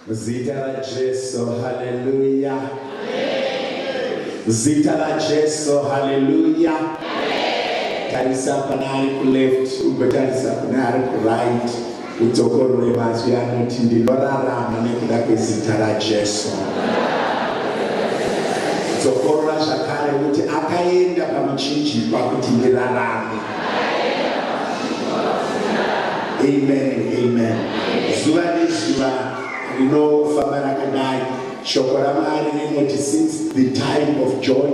Zita la Jesu, haleluya. Zita la Jesu, haleluya. Tarisa panari ku left, ugotarisa panari ku right. Utokorore mazwi anoti ndilorarama nekuda kwezita raJesu. Utokorora zvakare kuti akaenda pamuchinjikwa kuti ndirarame. Amen, amen. Zuva nezuva rinofamba rakadai, shoko raMwari rinoti since the time of John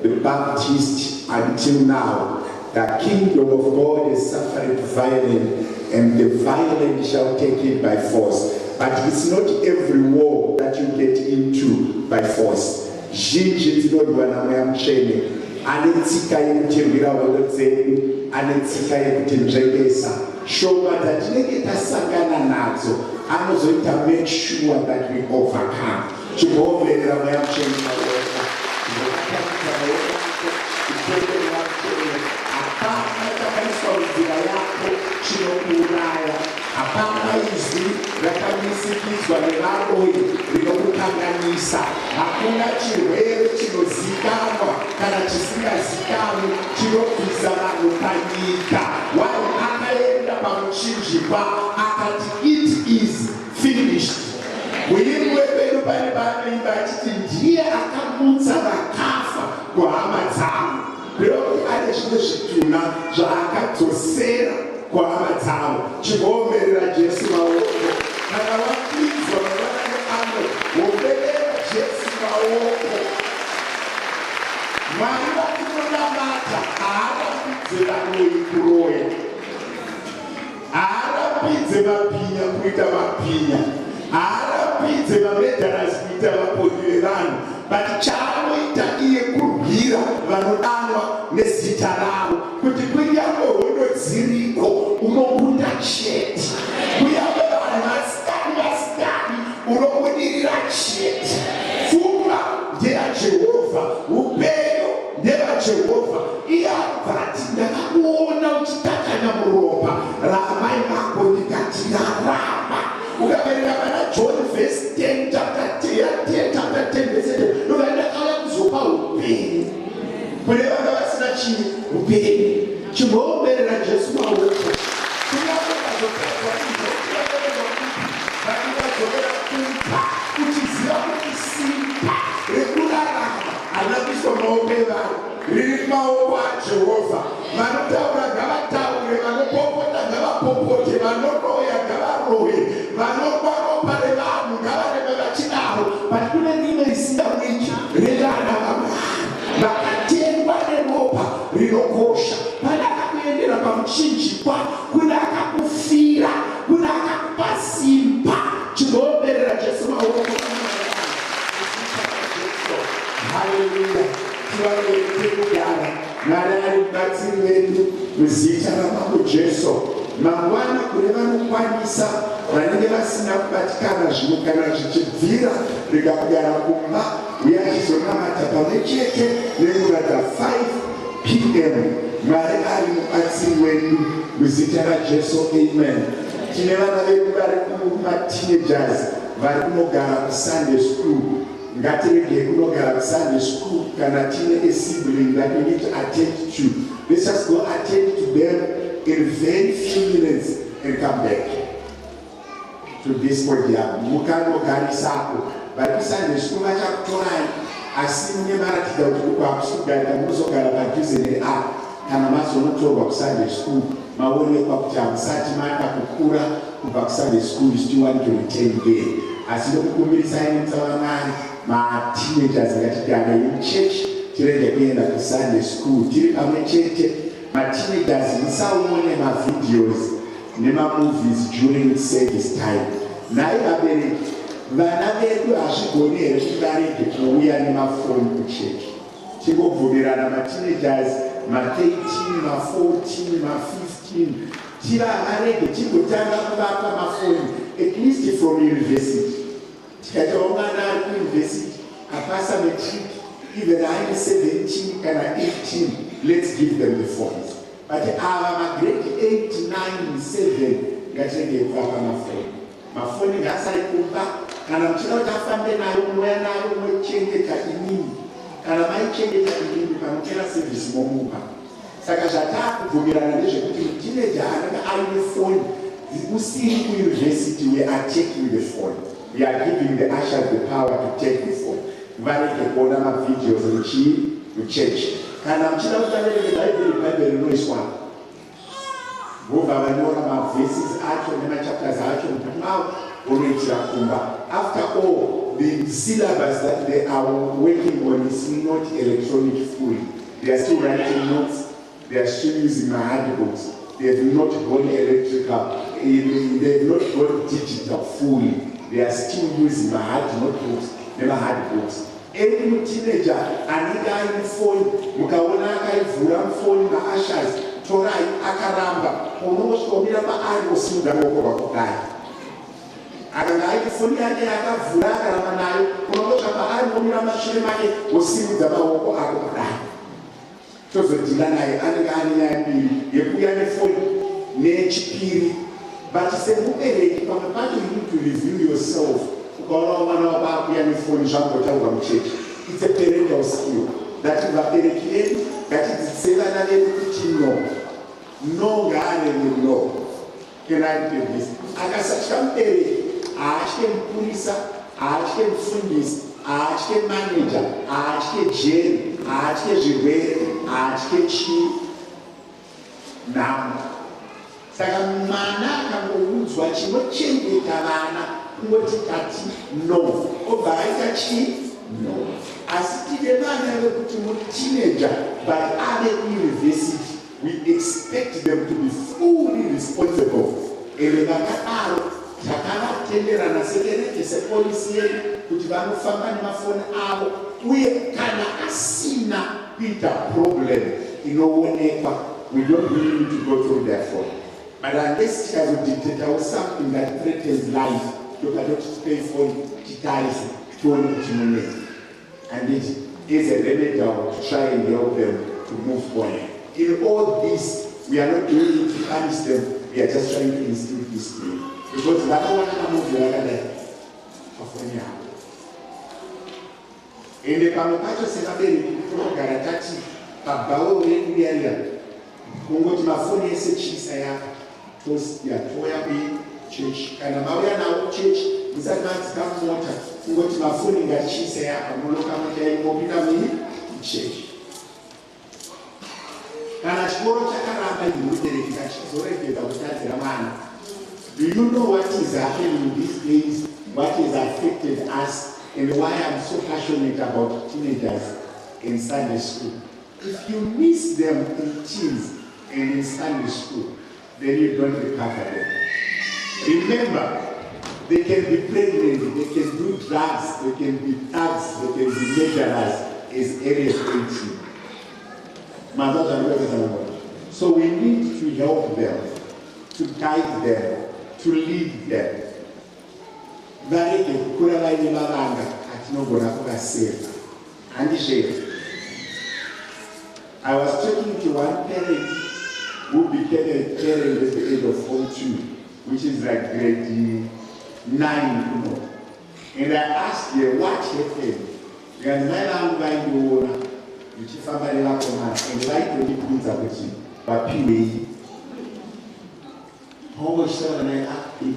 the Baptist until now, the kingdom of God is suffering violence, and the violent shall take it by force. But it's not every war that you get into by force. Zhinji dzinodwa naMweya Mutsvene, ane tsika yekutirwira hondo dzedu, ane tsika yekutinzvekesa. Shoma dzatinenge tasangana nadzo anozoita make sure that we overcome. Tinoomberera Mweya Mutsvene maoka. Hapana chakaiswa munzira yako chinokuuraya. Hapana izwi rakamisikidzwa nevaroyi rinokukanganisa. Hakuna chirwere chinozikanwa kana chisingazikanwi chinobvisa vanhu panyika. Akaenda pamuchinjikwa akati it is finished. Muimbi wepedu pane paanoimba achiti ndiye akamutsa vakafa kuhama dzavo. Kuti ane zvimwe zvitunha zvaakadzosera kuhama dzavo. Chingomberera Jesu maoko. Kana wapinzwa navanhu ano, womberera Jesu maoko. Mwari vakunonamata haarambidze varoyi kuroya. Haarambidze mabhinya kuita mabhinya. Haarambidze mamedharasi kuita vapondi vevanhu. But chaanoita iye kurwira vanodanwa nezita ravo. Kuti kunyangwe hondo dziriko unobuda chete. Kunyangwe vanhu vasikani unobudirira chete. Pfuma ndeyaJehovha, upenyu ndevaJehovha. Iye akati ndakakuona uchitakana muropa raamai vako ndikati rarama. Ukaverera pana John verse 10 chapter 10 verse 10 ukaenda kauya kuzopa upenyu kune vanga vasina chini upenyu. Chimboomberera Jesu maoko. Uchiziva kuti simba rekurarama harina kuiswa maoko evanhu, riri maoko aJehovha. Vanotaura ngavataure, vanopopota ngavapopote, vanoroya ngavaroye, vanokwa ropa revanhu ngavareme vachidaro. But kune rimwe risingamwichi revana vaMwari vakatengwa neropa rinokosha. Pane akakuendera pamuchinjikwa, kune akakufira, kune akakupa simba. Chinoomberera Jesu maoko. Haleluya. Tivaroite kugara Mwari ari mubatsiri wedu muzita ramambo Jesu. Mangwana kune vanokwanisa vanenge vasina kubatikana zvimwe kana zvichibvira rikakugara kumba uyachizonamata pamwe chete nenguva dza5 p.m. Mwari ari mubatsiri wedu muzita raJesu. Amen. Tine vana vedu vari kumateenagers vari kunogara kuSunday school. Ngatirege kunogara kuSunday school kana tine a sibling that we need to attend to. Let's just go attend to them in very few minutes and come back to this podium. Mukanogarisako vari kuSunday school vachakutorai, asi mune maratidza kuti ukwakusugara munozogara padhuze neapo. Kana mazonotorwa kuSunday school maonekwa kuti hamusati maenda kukura kubva kuSunday school still to return there. Asi ndokukumbirisai mutsavanani mateenagers ngatigare muchechi tirege kuenda kuSunday school tiri pamwe chete. Mateenagers musaone mavideos nemamovies during service time. Naye vabereki, vana vedu hazvigoni here kuti varege kuuya nemafoni kuchechi. Tingobvumirana mateenagers ma13, ma14, ma15 tivarege tingotanga kuvapa mafoni at least from university. Tikaitawo mwana ari kuuniversity apasa matric, even aine 17 kana 18, let's give them the phones. But ava magrade 8, 9, 7 ngatirege kuvapa mafoni. mafoni ngaasari kumba kana muchida kuti afambe nayo mweya nayo mochengeta inini kana maichengeta inini pamutera sevhisi momupa. Saka zvatakubvumirana ndezvekuti mutineja anenge aine foni usiri kuyunivhesiti we are taking the phone, we are giving the ushers the power to take the phone. Varege kuona mavideos muchii muchechi kana muchida kuti averenge bhaibheri rinoiswa vobva vanyora mavhesis acho nemachapters acho mukati mavo vonoitira kumba. After all, the syllabus that they are working on is not electronic fully. They are still writing notes, they are still using my hard books. They have not gone electrical, they have not gone digital fully. They are still using my hard notebooks, never hard books. Any teenager anenge aine phone, mukaona akaivhura phone maashers, torai akaramba, unosvomira paari osimudza maoko pakudai. Akanga aine phone yake akavhura akaramba nayo, unosvika paari omira mashure make osimudza maoko ako kudai. Tozodhila naye anenge ane nyaya mbiri yekuuya nefoni nechipiri. But semubereki pamwe pacho you need to review yourself. Ukaona mwana wako akuuya nefoni zvangotaurwa muchechi. It's a parental skill. That vabereki vedu ngatidzidzise vana vedu kuti no ngaanene no. Can I tell this? Akasatya mubereki haatye mupurisa, haatye mufundisi, haatye manager, haatye jeri, haatye zvirwere, haatye chii nhamo. Saka mwana akangoudzwa chinochengeta vana kungoti kati no, obva aita chii no. Asi tine vana vekuti muteenager but ave university, we expect them to be fully responsible. Ende vakadaro takavatenderana sekereke sepolisi yedu kuti vanofamba nemafoni avo, uye kana asina kuita problem inoonekwa, we don't really need to go through that phone. But unless tikazodictate something that threatens life, tokatotipei phone titarise tione kuti munei. And it is a remedy to try and help them to move on. In all this, we are not doing it to punish them, we are just trying to instill discipline. Because vakawana movie vakadai pafoni yavo. Ende pamwe pacho sevabereki tinogara tati pabhauro redu riya kungoti mafoni ese chisa yaka toya kuchechi kana mauya nawo kuchechi musati madzika mota kungoti mafoni ngachisa yaka munoka mota imopinda mini kuchechi. Kana chikoro chakaramba imubereki kachizoregedza kutadzira mwana. Do you know what is happening these days? What has affected us and why I'm so passionate about teenagers in Sunday school? If you miss them in teens and in Sunday school, then you don't recover them. Remember, they can be pregnant, they can do drugs, they can be thugs, they can be murderers as early as 18. So we need to help them, to guide them, to lead them. Vareke kukura vaine mavanga atinogona kuvaseva. Handishare. I was talking to one parent who became a parent at the age of 42, which is like grade 9, you know. And I asked her what happened. Because my mom went to Uchifamba Levakoma and like to be pizza with you, but Pee. And I acted,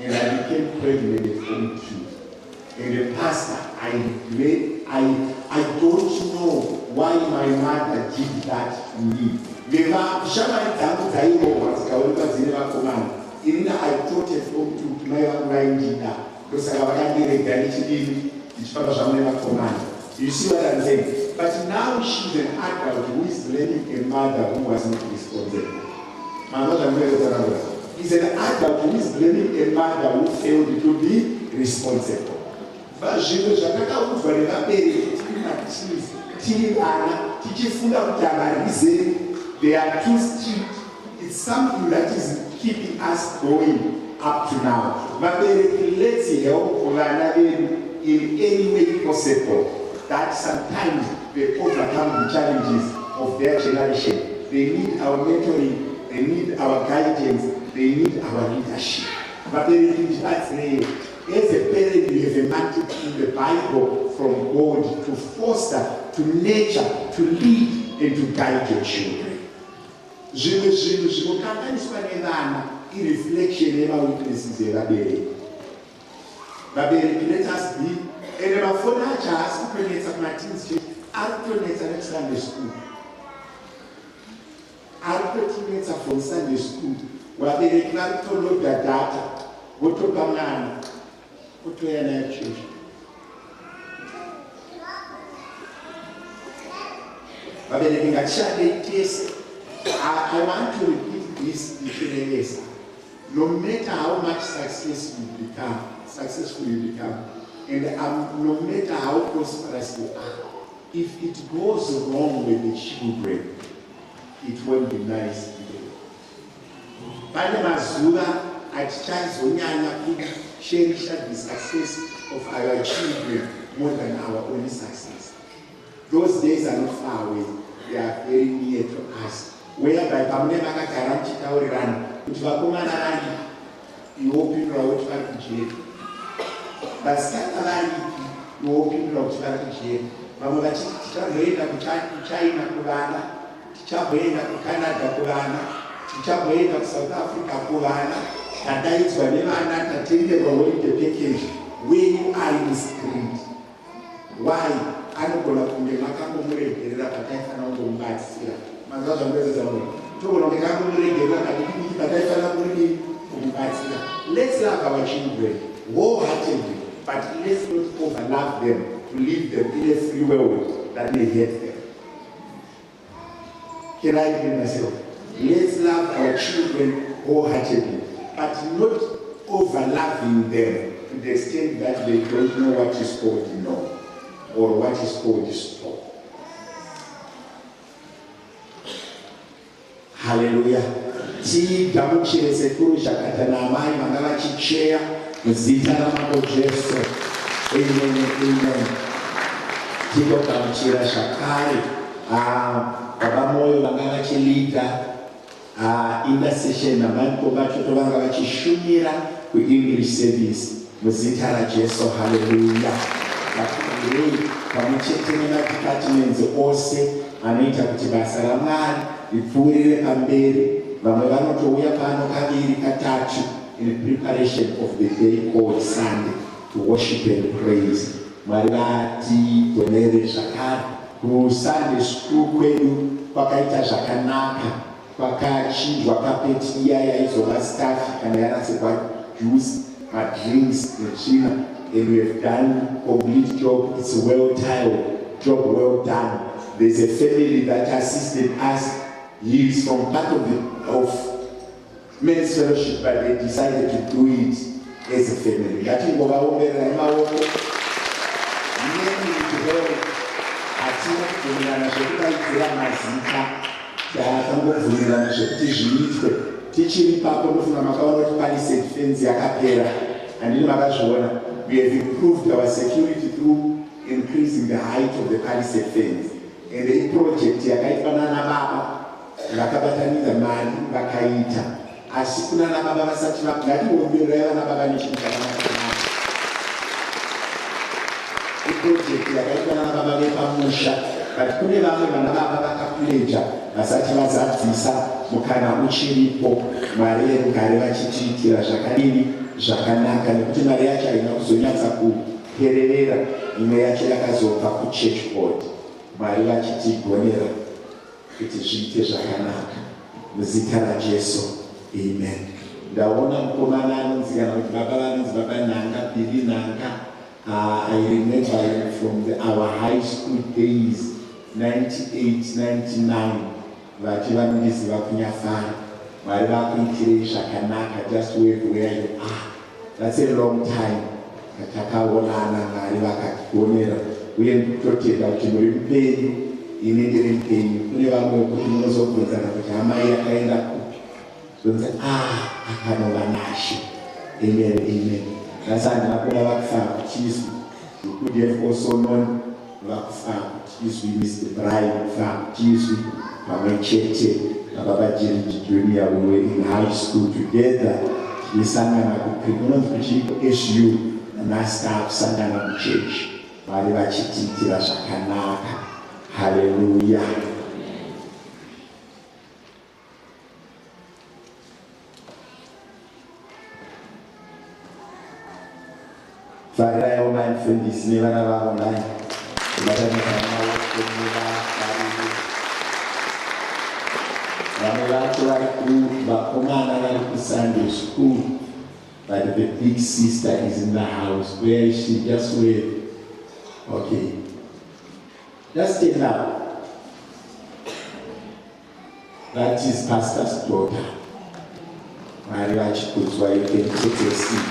and I became pregnant at 42. And the pastor, I don't know why my mother did that to me. I taught it to my mind because you see what I'm saying? But now she's an adult who is blaming a mother who was not responsible. My mother is an adult who is blaming a mother who failed to be responsible. But they are too strict. It's something that is keeping us going up to now. But let's help in any way possible. That sometimes they overcome the challenges of their generation. They need our mentoring, they need our guidance, they need our leadership. vabereki ndibatsirei. As a parent, you have a mandate in the Bible from God to foster, to nurture, to lead, and to guide your children. Zvimwe zvinhu zvinokanganiswa nevana ireflection yemaweaknesses evabereki. Vabereki, let us be, ende mafoni acho haasi kutonetsa kumateens church, ari kutonetsa nekusunday school. Ari kutotinetsa from Sunday school. Vabereki vari kutoloda data, votopa mwana, votoya nayo church. Vabereki ngatishandei tese. I want to repeat this difference. No matter how much successful you become, and no matter how prosperous you are, if it goes wrong with the children, it won't be nice. Pane mazuva atichazonyanya kusherisha the success of our children more than our own success. Those days are not far away. They are very near to us. Whereby pamune vakagara muchitaurirana kuti vakomana vangi iwopindura kuti vari kujeri, vasikana vangi iwopindura kuti vari kujeri. Vamwe vachiti tichazoenda kuchina kuvana, tichazoenda kucanada kuvana, tichazoenda kuSouth Africa kuvana, tadaidzwa nevana, tatenderwa holiday package. Where you are in the street, why? Anogona kunge makambomuregerera pataifanira kungomubatsira. Let's love our children wholeheartedly, but let's not overlap them to leave them in a free world that may hurt them. Can I repeat myself? Let's love our children wholeheartedly, but not overlapping them to the extent that they don't know what is called no or what is called stop. Hallelujah. Tigamuchire sekuru chakatana amai vanga vachicheya muzita ramambo Jesu. Amen. Amen. Tigamuchira zvakare baba moyo vanga vachilita intercession namanko vacho tovanga vachishumira kuEnglish service muzita raJesu. Hallelujah. Vakurei pamwechete nemadepartments ose anoita kuti basa raMwari ripfuurire pamberi. Vamwe vanotouya pano kaviri katatu in preparation of the day called Sunday to worship and praise. Mwari vatigonere zvakare. KuSunday school kwedu kwakaita zvakanaka, kwakachinjwa kapeti iya yaizova staff kana yaratsigwa juice, drinks netsvina, and we have done complete job. It's a well-tiled job, well done. There's a family that assisted us. He is from part of men's fellowship, but they decided to do it as a family. We have improved our security through increasing the height of the palisade fence. And the project yakaifanana baba vakabataniza mari vakaita, asi kuna nababa vasati ngatiomberera vana baba nechinhu chakanaka. Iproject yakaifanana baba vepamusha, but kune vamwe vana baba vakapledza vasati vazadzisa mukana uchiripo. Mari yerugare vachitiitira zvakadini zvakanaka, nekuti mari yacho haina kuzonyatsa kupererera, imwe yacho yakazobva kuchurch board. Mwari vachitigonera kuti zviite zvakanaka muzita raJesu. Amen. Ndaona mukomana anonzi kana kuti baba vanonzi baba Nanga, Billy Nanga. I remember him from our high school days, 98, 99. Vati vanondiziva kunyafara. Mwari vakuitirei zvakanaka, just where you are. That's a long time. Takaonana, Mwari vakatigonera. Uye ndikutotenda kuti muri mupenyu, ini ndiri mupenyu. Kune vamwe kuti munozobvunzana kuti amai akaenda kupi, zonzi akanova Nashe. Amen, amen. Nasani vakona vakufara kuchizwi. You could have also known vakufara kuchizwi Mr. Brian kufara kuchizwi pamwe chete nababa Jerry Junior. We were in high school together. isangana kuchiko SU namastaff sangana kuchechi vari vachitiitira zvakanaka. Haleluya. Farirai vaifundisi nevana vavo nai vamwe vacho vari kuvakomana vari kuSunday school, but the big sister is in the house. Where is she? Just wait. Okay. Just stand up. That is Pastor's daughter. Maria Chikutwa, you can take a seat.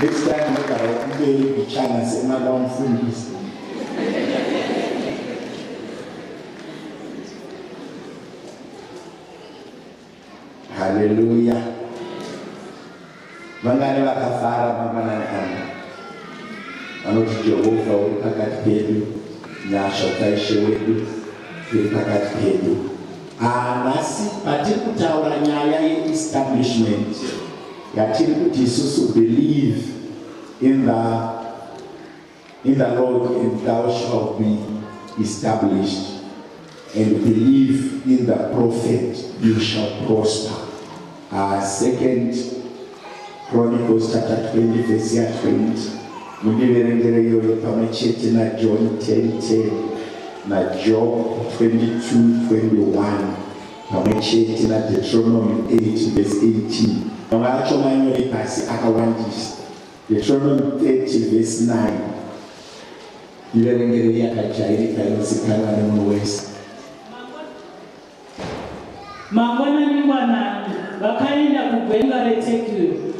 Next time, look at our baby channel, say, Madam Fundis. Hallelujah. Vangane vakafara mamanakana. Vanoti Jehovha uri pakati pedu, nyasha taishe wedu iri pakati pedu. Nasi patiri kutaura nyaya ye-establishment yatiri kuti isusu believe in the Lord and thou shalt be established, and believe in the prophet you shall prosper. 2 Chronicles chapter 20 verse 20. Mundiverengere yoyo pamwe chete na John 10:10 na Job 22:21 pamwe chete na Deuteronomy 8 verse 18. Mamwe acho manyore pasi akawandisa. Deuteronomy 30 verse 9. Iverengere yakajairika inozikanwa nemunhu wese. Mangwana ningwana vakaenda kugwenga reTekoa.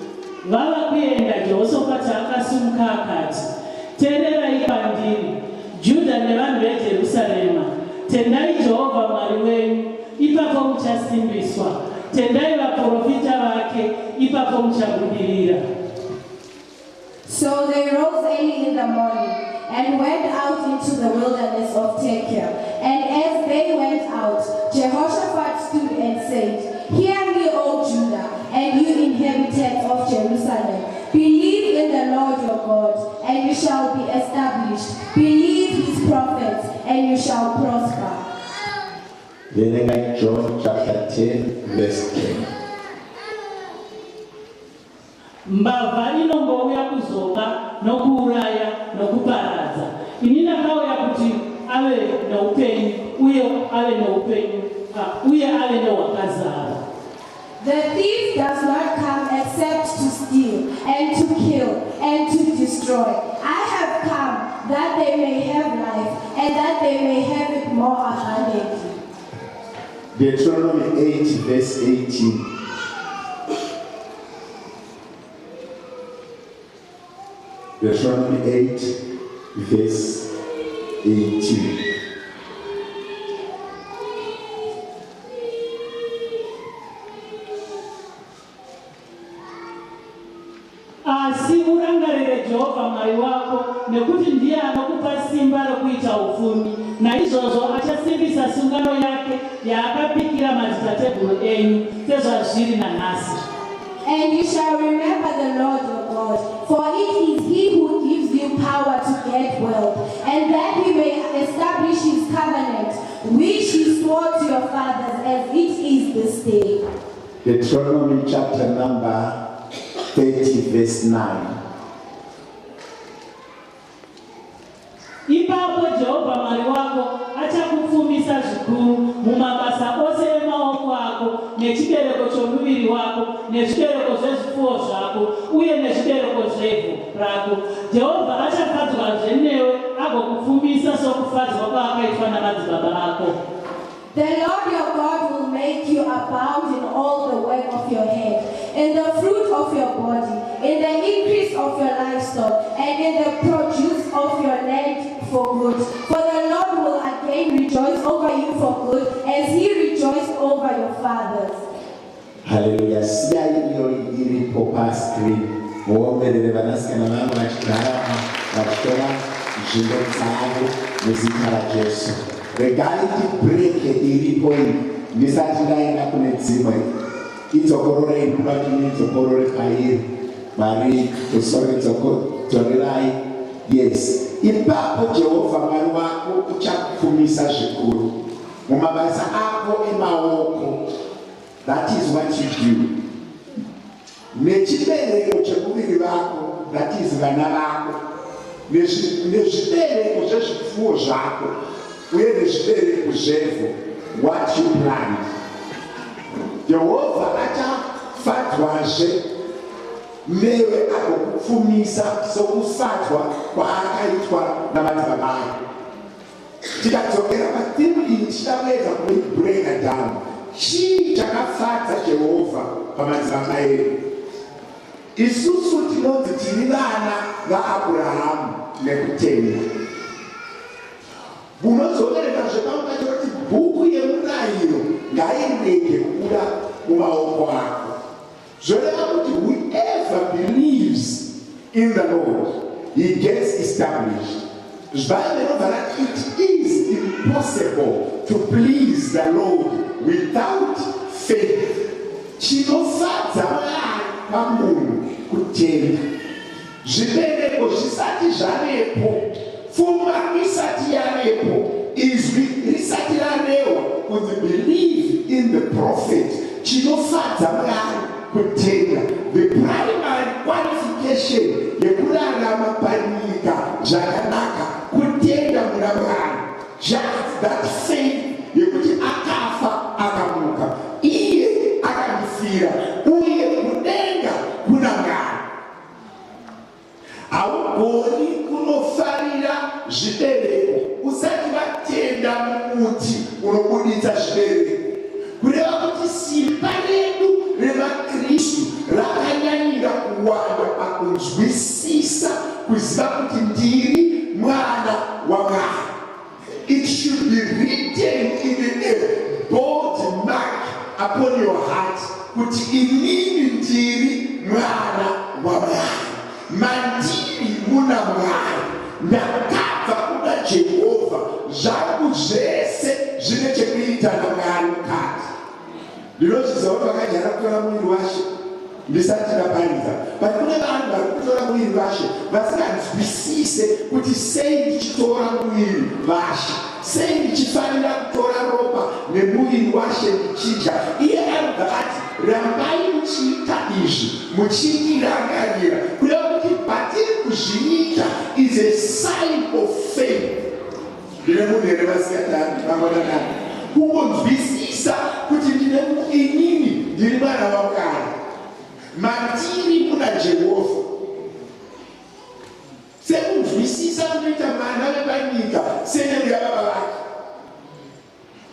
Vava kuenda Jehoshafati akasimuka akati, tenderai kwandiri, Judha nevanhu veJerusarema, tendai Jehovha Mwari wenyu, ipapo muchasimbiswa, tendai vaprofita vake, ipapo muchabudirira. So they rose early in the morning and went out into the wilderness of Tekoa. And as they went out, Jehoshaphat stood and said, "Hear me, O Judah, and you inhabitants of Jerusalem. Believe in the Lord your God, and you shall be established. Believe his prophets, and you shall prosper." Then John chapter 10 verse 10. Mbavha inombouya kuzoka nokuuraya nokuparadza. Ini ndakauya kuti ave noupenyu uye ave noupenyu uye ave nohwakazara. The thief does not come except to steal and to kill and to destroy. I have come that they may have life and that they may have it more abundantly. Deuteronomy 8 verse 18. Deuteronomy 8 verse 18. Asi urangarire Jehovha Mwari wako, nekuti ndiye anokupa simba rokuita ufumi, naizvozvo achasimbisa sungano yake yaakapikira madzitateguru enyu sezvazviri nanhasi. And you shall remember the Lord your God, for it is he who gives you power to get wealth, and that he may establish his covenant, which he swore to your fathers as it is this day. Deuteronomy chapter number 30 verse 9. Ipapo Jehovha Mwari wako achakupfumisa zvikuru mumabasa ose emaoko ako, nechibereko chomuviri wako, nezvibereko zvezvipfuwo zvako, uye nezvibereko zvevhu rako. Jehovha achafadzwazve newe agokupfumisa sokufadzwa kwaakaitwa namadzibaba ako. The Lord your God will make you abound in all the work of your hand, in the fruit of your body, in the increase of your livestock, and in the produce of your land for good. For the Lord will again rejoice over you for good, as he rejoiced over your fathers. Hallelujah. Siyai iyo iripo pa screen. Muomberere vanasikana vangu vachitora nzvimbo dzavo muzita raJesu. Regai tibreke iripo iyi ndisati ndaenda kune dzimwe. idzokorore inubatini idzokorore pairi Mari kusore dzorerai. Yes, ipapo Jehovha Mwari wako uchakufumisa zvikuru mumabasa ako emaoko. That is what you do. Nechibereko chekuviri vako, that is vana vako, nezvibereko zvezvipfuwo zvako uye nezvibereko zvevhu, what you plant. Jehovha achafadzwazve newe agokupfumisa sokufadzwa kwaakaitwa namadzibaba ako. Tikadzokera pathimu iyi tichawedza kuibreaka down. Chii chakafadza Jehovha pamadzibaba edu? Isusu tinonzi tiri vana vaAbhurahamu nekutenda. Munozoverenga zvepamukati kuti bhuku yemurayiro ngairege kubuda mumaoko ako. Zvoreva kuti whoever believes in the Lord, he gets established. It is impossible to please the Lord without faith. Chinofadza Mwari pamunhu kutenda. Zvibereko zvisati zvarepo, pfuma isati yarepo, izwi risati rarewa kuti believe in the prophet. Chinofadza Mwari kutenda. The primary qualification yekurarama panyika zvakanaka kutenda muna Mwari. Just that faith yekuti akafa akamuka, iye akandifira uye kudenga kuna Mwari. Haugoni kunofarira zvibereko usati vatenda mumuti unobuditsa zvibereko. Kureva kuti simba redu revaKristu rakanyanyira kuwanda pakunzwisisa kuziva kuti ndiri mwana waMwari. It should be written in a bold mark upon your heart kuti inini ndiri mwana waMwari. Mandiri muna Mwari, ndakabva kuna Jehovha, zvangu zvese zvine chekuita naMwari mukati. Ndinozviziva kuti vakajara kutora mwiri washe ndisati ndaparidza. But kune vanhu vari kutora mwiri washe vasinganzwisise kuti sei ndichitora mwiri washe, sei ndichifanira kutora ropa nemuviri washe ndichidya. Iye anobva ati rambai muchiita izvi muchindirangarira, kureva kuti patiri kuzviita is a sign of faith. Ndine munhu here vasikatani vangonanani kungonzwisisa kuti ndine inini ndiri mwana waMwari, matiri kuna Jehovha. Sekunzwisisa kunoita vana vepanyika senenge yababa vake.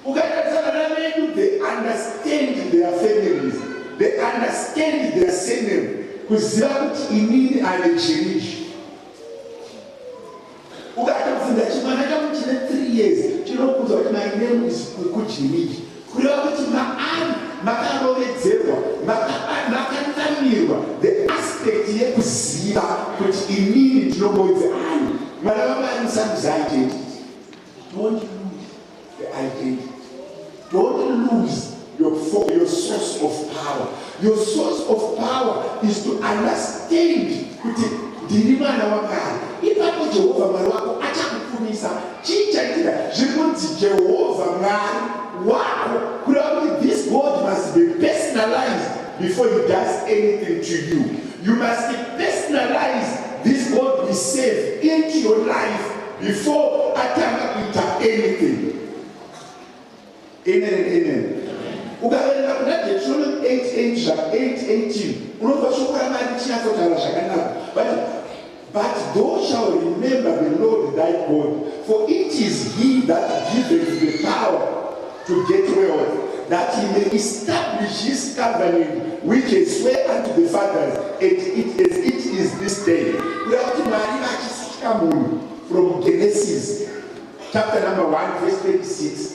Ukatarisa vana vedu, they understand their families, they understand their surname, kuziva kuti inini ane chirichi. Ukatofunda chimwana changu chine 3 years chinokuudza kuti my name is Kukujiniki, kureva kuti maari makarovedzerwa, makanamirwa the aspect yekuziva kuti inini ndinombodze ani. Mwana waMwari musambiza identity. Don't lose the identity. Don't lose your source of power. Your source of power is to understand kuti ndiri mwana waMwari. Ipapo Jehovha Mwari wako achakufumisa chichaitira zvikunzi Jehovha Mwari wako, kureva kuti this God must be personalized before he does anything to you. You must personalize this God we save into your life before atanga kuita anything. Amen and amen. Ukaverenga kuna Deuteronomy 8:18 unobva shoko raMwari chinatsotaura zvakanaka. But thou shalt remember the Lord thy God, for it is he that giveth the power to get wealth, that he may establish his covenant, which he sware unto the fathers, and it is this day. We have to marry from Genesis, chapter number 1, verse 26.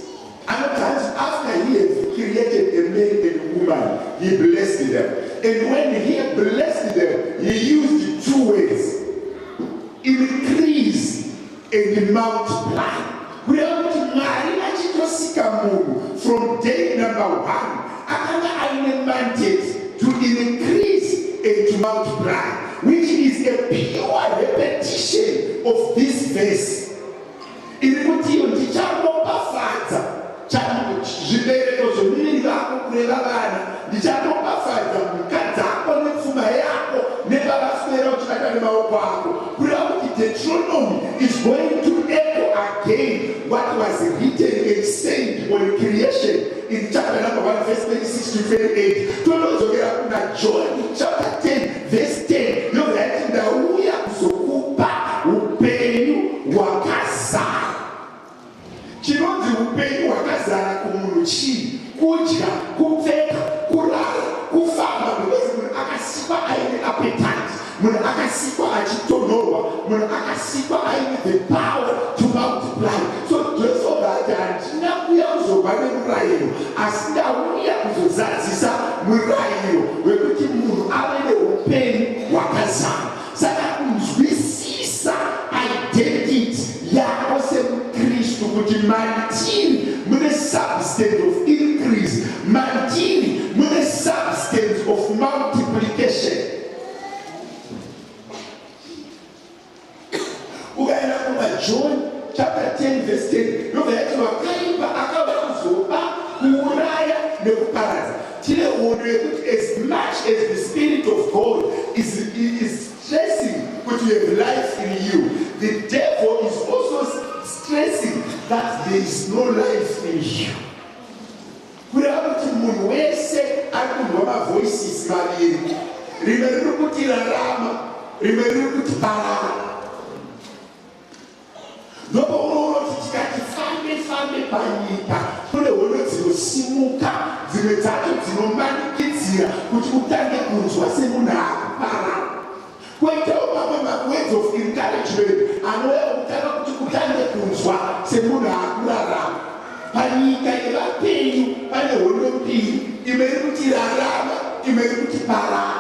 And after he had created a man and a woman, he blessed them. And when he had blessed them, he used 2 words: increase and multiply. We have to marry from day number 1. Akanga aine mandate multiply, which is a pure repetition of this verse. Irikutiyo ndicharopafadza zvibereko zvomiviri vako kureva vana, ndicharopafadza mhuka dzako nepfuma yako nevakaswera uchibata nemaoko ako, kureva kuti Deuteronomy is going to echo again what was written and said on creation in chapter number 1 verse 26 to 28. Tonozokera kuna John chapter 10 verse 10 yobva ndauya kuzokupa upenyu hwakazara. Chinonzi upenyu hwakazara kumunhu chii? Kudya, kupfeka, kurara, kufamba, because munhu akasikwa aine appetite, munhu akasikwa achitonhorwa, munhu akasikwa aine the power to multiply. So Jesu vati handina kuuya kuzobva nemurayiro, asi ndauya kuzozadzisa murayiro wekuti munhu ave neupenyu hwakazara. Saka kunzwisisa identity yako semukristu kuti mantini mune substance of increase, mantini mune substance of multiplication. Ukaenda kuma John chapter 10 verse 10 yobvayati wakaipa akauya kuzoba, kuuraya nekuparadza. Tine hondo yekuti as much as the Spirit of God is stressing that you have life in you, the devil is also stressing that there is no life in you. Kureva kuti munhu wese ari kunzwa mavoices maviri, rimwe riri kuti rarama, rimwe riri kuti parara. Ndopo unoona kuti tikati fambe panyika, kune hondo dzinosimuka, dzimwe dzacho dzinomanikidzira kuti utange kunzwa semunhu akuparara. Kwoitawo mamwe ma-words of encouragement anouya kutanga kuti utange kunzwa semunhu akurarama. Panyika yevapenyu pane hondo mbiri, imwe iri kuti rarama, imwe iri kuti parara.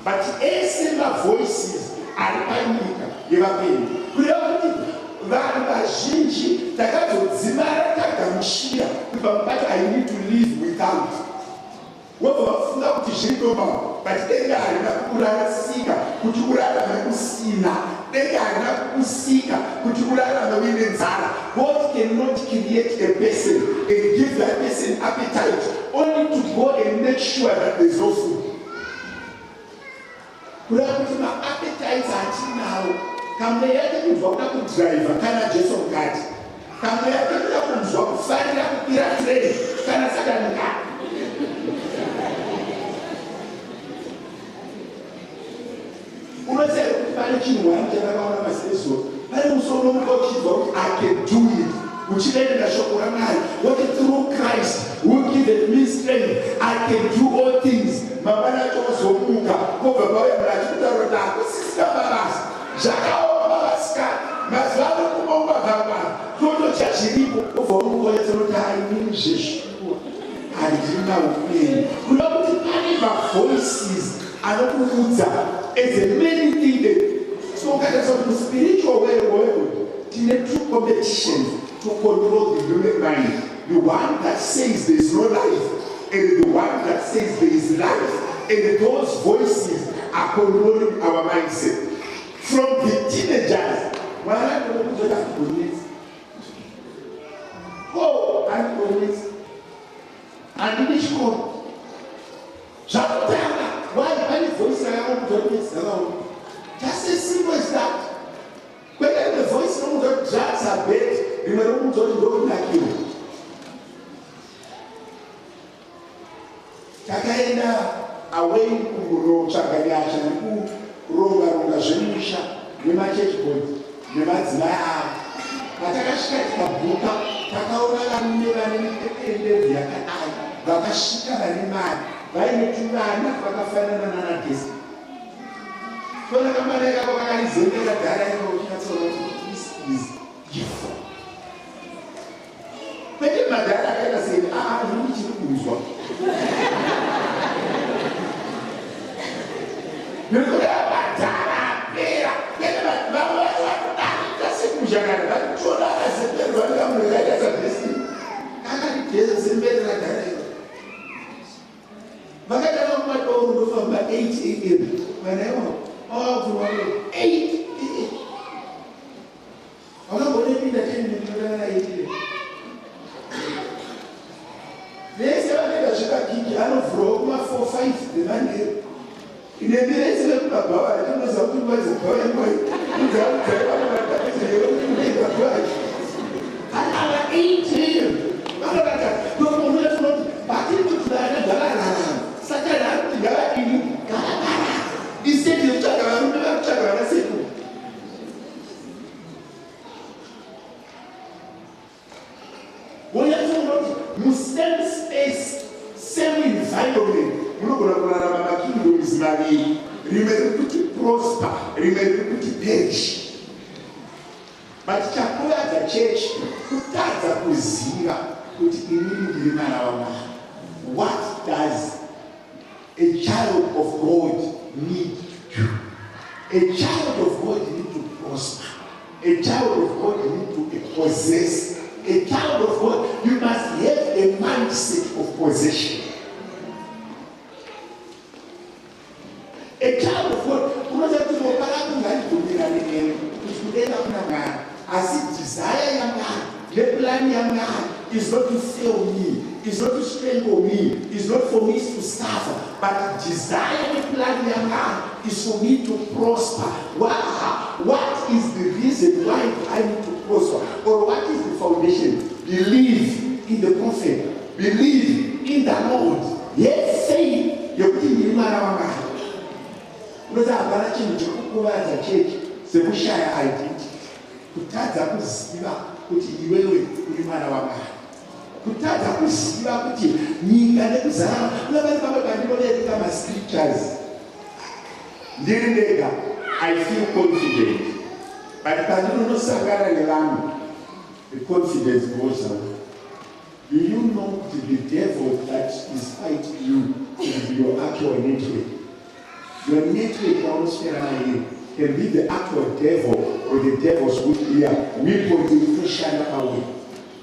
But ese mavoices ari panyika yevapenyu, kureva kuti vanhu vazhinji takazodzimara tagamushira kuti pamubati I need to live without. Wobva vafunga kuti zviri normal, but denga harina kurasika kuti urarame usina, denga harina kusika kuti urarame uine nzara. God cannot create a person and give that person appetite only to go and make sure that there is no food. Kureva kuti ma-appetites atinawo, kamwe yake kunzwa kuda kudriva kana Jesu mukati, kamwe yake kuda kunzwa kufarira kukwira train kana Satani mukati. Unoziva kuti pane chinhu wani chakakaona maseso, pane musoro muka uchibva kuti I can do it, uchiverengera shoko raMwari, what through Christ who giveth me strength I can do all things. Mangwana acho kuzomuka kobva pauya munhu achikutaura kuti hakusisina mabasa, zvakaoma vasikana, mazuva ano kumaumba bvamwana totodya zviripo, obva umukoyesa kuti hainini zveshuwa handina upenyu. Kureva kuti pane mavoices anokuudza as a many things. So ukatariswa kuti spiritual world tine two competitions to control the human mind. The one that says there is no life and the one that says there is life, and those voices are controlling our mindset. From the teenagers, oh, I'm convinced. And in each corner, why any voice I want to get alone? Just as simple as that. When the voice of the judge are bad, in the room don't like you. Takaenda away kumuro chakanyasha nekuronga zvemusha nemachechi boys nemadzimai avo. Patakasvika tikabhuka takaona varume vane endedzi yakadai vakasvika vane mari vaine tuvana vakafanana nanadhesi. Tona kamwana kako kakarizembera dhara iro uchinatsaura kuti this is gift. Kwete madhara akaita sei zviri chiri kunzwa. Nekuti madhara apera, vamwe vacho varikudarika sekushakana vakitona akazemberwa nekamunhu akaita sadhesi akarizemberera dhara iro. Vakatanga kumadoro ndofamba 8 a.m. Whenever all the morning 8 a.m. I'm not going to be the 10 minutes 8 a.m. There's a sugar king, I don't know, 4 5 the man here. In the minutes of the power, I don't know something was a boy and boy. At 8 a.m. Same space, same environment. Remember to prosper, remember to perish. But chakula za church kutaza kuziva kuti inini ndiri mwana wa Mwari. What does a child of God need to do? A child of God need to prosper. A child of God need to possess. A child of God, you must have a mindset of possession. A child of God, as it desire young man, the plan young man is not to fail me, is not to strangle me, is not for me to suffer, but desire the plan young man is for me to prosper. What is the reason why I need to prosper? Or what is the foundation? Believe in the prophet, believe in the Lord. Yes, say you're putting in my because I'm going to go to church, so we share identity. Kutaza kuziva kuti iwewe uri mwana wa Mwari. Kutaza kuziva kuti nyika nekuzara unabali baba kandirodereka ma scriptures. Ndiri ndega, I feel confident. But pandinonosangana nevanhu, the confidence goes away. Do you know the devil that is fighting you is your actual network? Your network can be the actual devil or the devil's weapons in Christian away.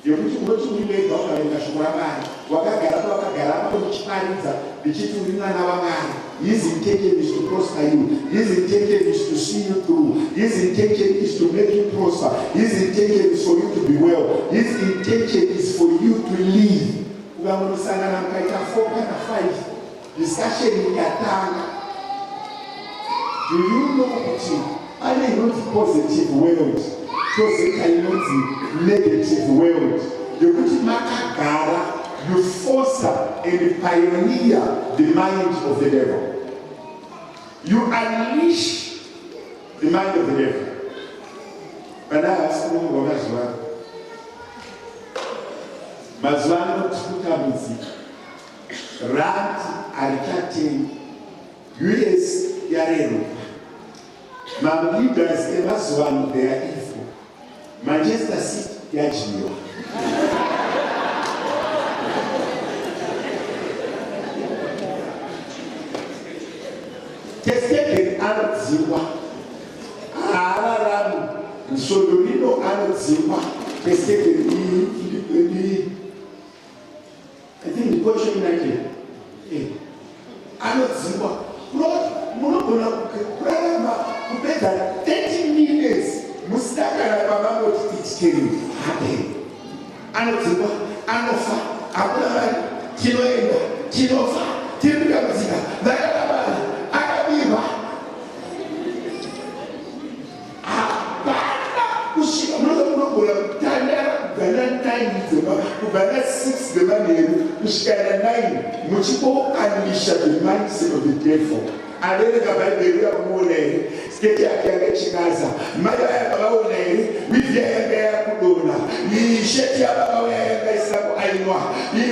You put to me God in the Shurabani, Wakagarapa, the Chiturina Navaman. His intention is to prosper you. His intention is to see you through. His intention is to make you prosper. His intention is for you to be well. His intention is for you to live. We are going to say 4 and 5. Discussion in Katanga. Do you know what I mean, not positive world, so I not the negative world. You put Makagara, you foster and pioneer the mind of the devil. You unleash the mind of the devil. But I ask you what as well. Mazwano tukuta muziki. Rand alikati US yarero. My leaders Mazwano, they are evil. Manchester City yajio. Teseke anadziwa. Araramu. Nsodolino anadziwa. Teseke ni I think the question United. Anadziwa. Lord, munogona kupedza 30 minutes mustakara pamambo tichitiri happen. Anodziwa, anofa, akuna vanhu, tinoenda, tinofa, tirikutambudzika, vakarabana, akabiva. Hapana kusvika munogona kutandara kubva na9 kubva na6 dzemanheru kusvika na9 muchimbounisha the mindset of the devil. Abereka Bhaibheri yamuona here, sketi yake yakachikaza, mai yakaona here, wivhi yake yakudona, sheti yababa yakaisa kuainwa,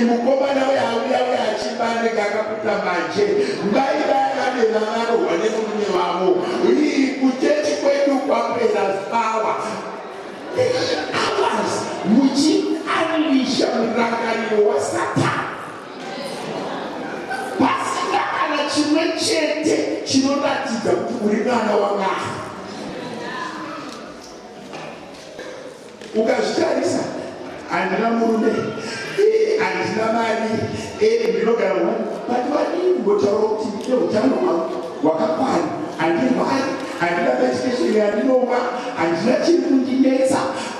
mukomana uyauya achibandika akaputa manje, mai vakadena varohwa nemurume wavo, kuchechi kwedu kwapera power. Hours muchiunleasha murangariro waSatani. Chimwe chete chinoratidza kuti uri mwana waMwari. Ukazvitarisa, handina murume, handina mari, ndinogara wani, but vadini kungotaura kuti ndine utano hwakakwana, handirwari, handina medication yandinomwa, handina chiri kundinetsa.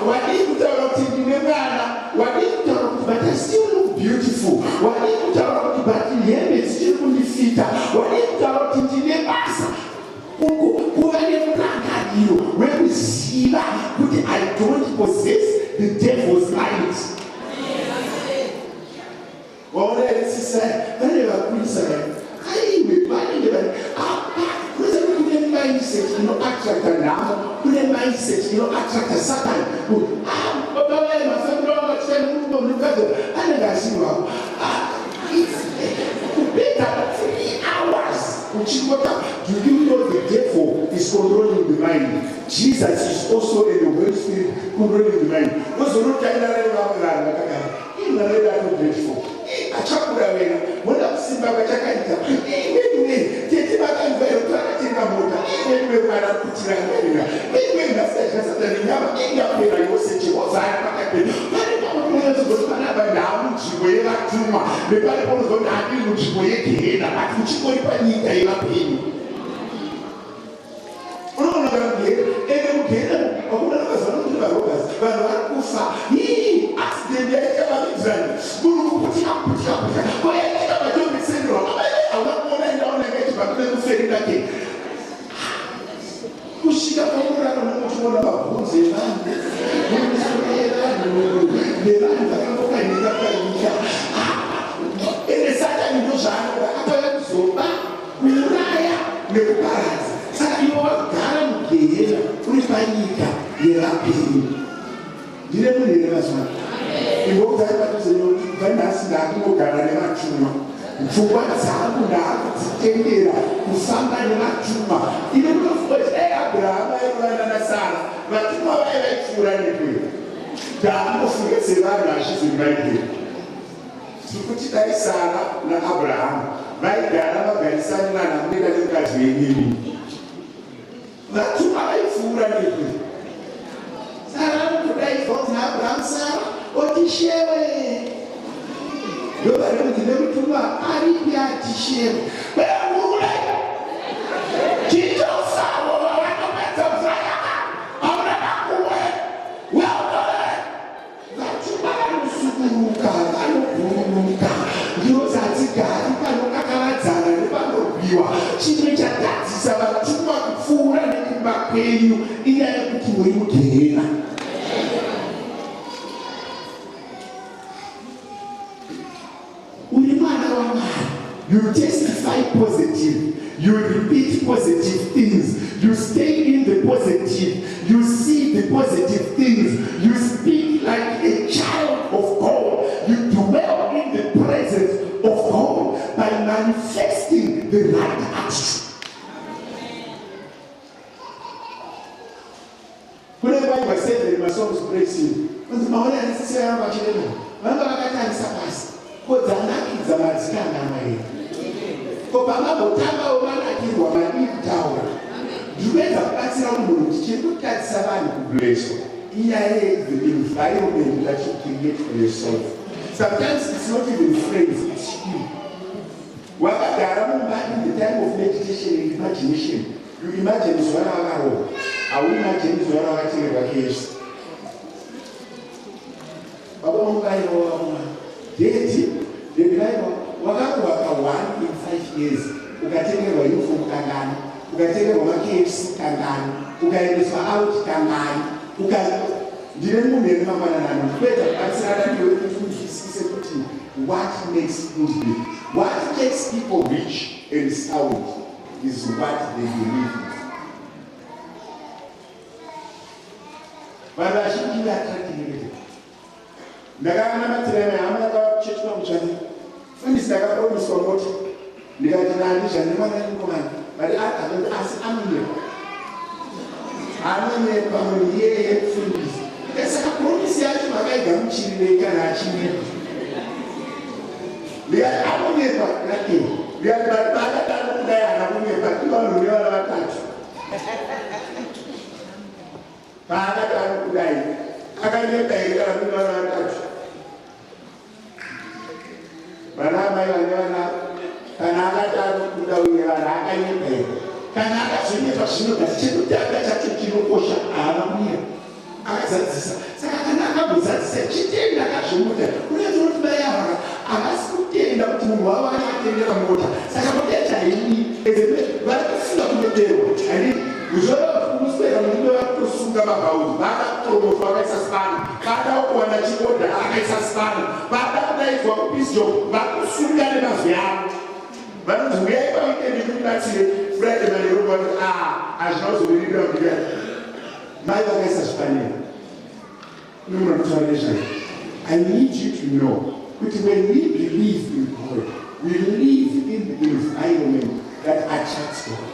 Wadii kutaura kuti ndine mwana, wadii kutaura kuti but I still look beautiful, wadii kutaura kuti but hembe dzichiri kundifita, wadii kutaura kuti ndine basa. Kuva nemurangariro wekuziva kuti I don't possess the devil's light. Waona sisa vane vakurisa aiwe vanenge kuza kune mindset inoattracta nhamo, kune mindset inoattracta Satan. Baba vaye mafambiro vangachita nemurume munokadzi anenge asirwavo kubeta 3 hours uchingota. Do you know the devil is controlling the mind? Jesus is also in the Holy Spirit controlling the mind. Those who don't know grateful. Achakura wena, mwana kusimba kachakaita. Wewe tete bakanza yotatenga mota. Wewe mwana kutira ngena. Wewe ngasaka satani nyama inga pera yose chozaya pakati. Pale pamwe zozana bandamu chiwe vatuma. Bepale pamwe zodadi muchiwe yekena. Ati muchiwe panyika yevapeni. Unaona ngere ene mugera akuna nakazana kuti varogas vanhu vari kufa. Accident yakavamidzana. Kutika kwayaita vatombisenderwa avakuona indaona yakaiti vakune kuferi dake kusvika pamurano nokuchiona mabvunzo evanhu nevanhu vakangokanyika panyika. Ene Satani ndozvaanoda akauya kuzoba, kuuraya nekuparadza. Saka ivo vagara mugehena uri panyika yevapenyu. Ndine munhu here mazwana ingokutaipatozenyokuvanhasi ndaakungogara nevatuma, pfungwa dzangu ndaakudzitendera kufamba nevatuma. Ine munofunga kuti dai Abhurahama airovana naSara, vatuma vai vaipfuura nekwe. Ndaamunofunga sevanhu hazvizi mubaibheri. Tiri kuti dai Sara naAbhurahama vaigara vagarisana mudenga nemukadzi wenyimi, vatuma vaipfuura nekwe. Sara kudai kuti Abraham Sara otishewe. Ndovari kuti nekutuma aripi atishewe. Weamura chitosavo vavanopedza mvura hauna nakuwe. Weamura vatuma vanosukuruka, vanobhururuka. Ndiro dzadzigari panokakavadzana nepanorwiwa. Chimwe chatadzisa vatuma kupfuura nekumba kwenyu inyaya yekuti muri mugehena. You testify positive, you repeat positive things, you stay in the positive, you see the positive things, you speak like a child of God, you dwell in the presence of God by manifesting the right action. When I said that my song is praising, when the Mahola and Sarah Bachelor, when I got time Sapas, what the Nakis are standing. Obama botama omanakirwa maditaura. Ndiveza kubatsira munhu tichikutadzisa vanhu kubleso. Inyaya environment that you create for yourself. Sometimes it's not even friends, it's you. Wakagara mumba in the time of meditation and imagination. You imagine Zwara Waro. I will imagine Zwara Wachirwa Kesu. Baba Mungai Wawa. Deti, the driver. Wakakuwaka 1 in 5 years, ukatengerwa uniform kangani, ukatengerwa maKFC kangani, ukaendeswa out kangani, ndine munhu ene mangwananani kupedza kubatsirana newe kufundisise kuti what makes good people, what makes people rich and sound is what they believe in. Vanhu vazhinji vatatirirete. Ndakana matireme hama akachechwa muchani. Fundisi ndakapromiswa moti ndikati nani zvanemwana ndikomana bari asi anonyepa munhu iyeye kufundisa. Saka promisi yacho makaiga muchirirei kana achinyepa. Ndikati anonyepa nake ndikati bari baakadaro kudai ana kunyepa ivanhu nevana vatatu. Baakadaro kudai akanyepa here kana kune vana vatatu. Vana mai vane vana kana akataro kuda uye vanhu akanyepa kana akazonyepa zvino kuti chekutanga chacho chinokosha haana kumira akazadzisa. Saka kana akambozadzisa chitenda akazvomuta unoziva kuti mai ava havasi kutenda kuti munhu wavo anatendera mota. Saka mota chaini vari kufunga kunoterwa ani uzvorokuswera murume vakutosunga mabhaudhi vaada kutoromotwa vakaisa spana vaada kuwana chikoda akaisa spana vaada kudaidzwa kupisjo vakusunga nemazwi avo vanonzi uyai pawikendi kutibatsire friday manero vati hazvina kuzovirira kudia mai vakaisa zvipanera nomuna kutaura nezvayo. I need you to know that when we believe in God, we live in the environment that attracts God.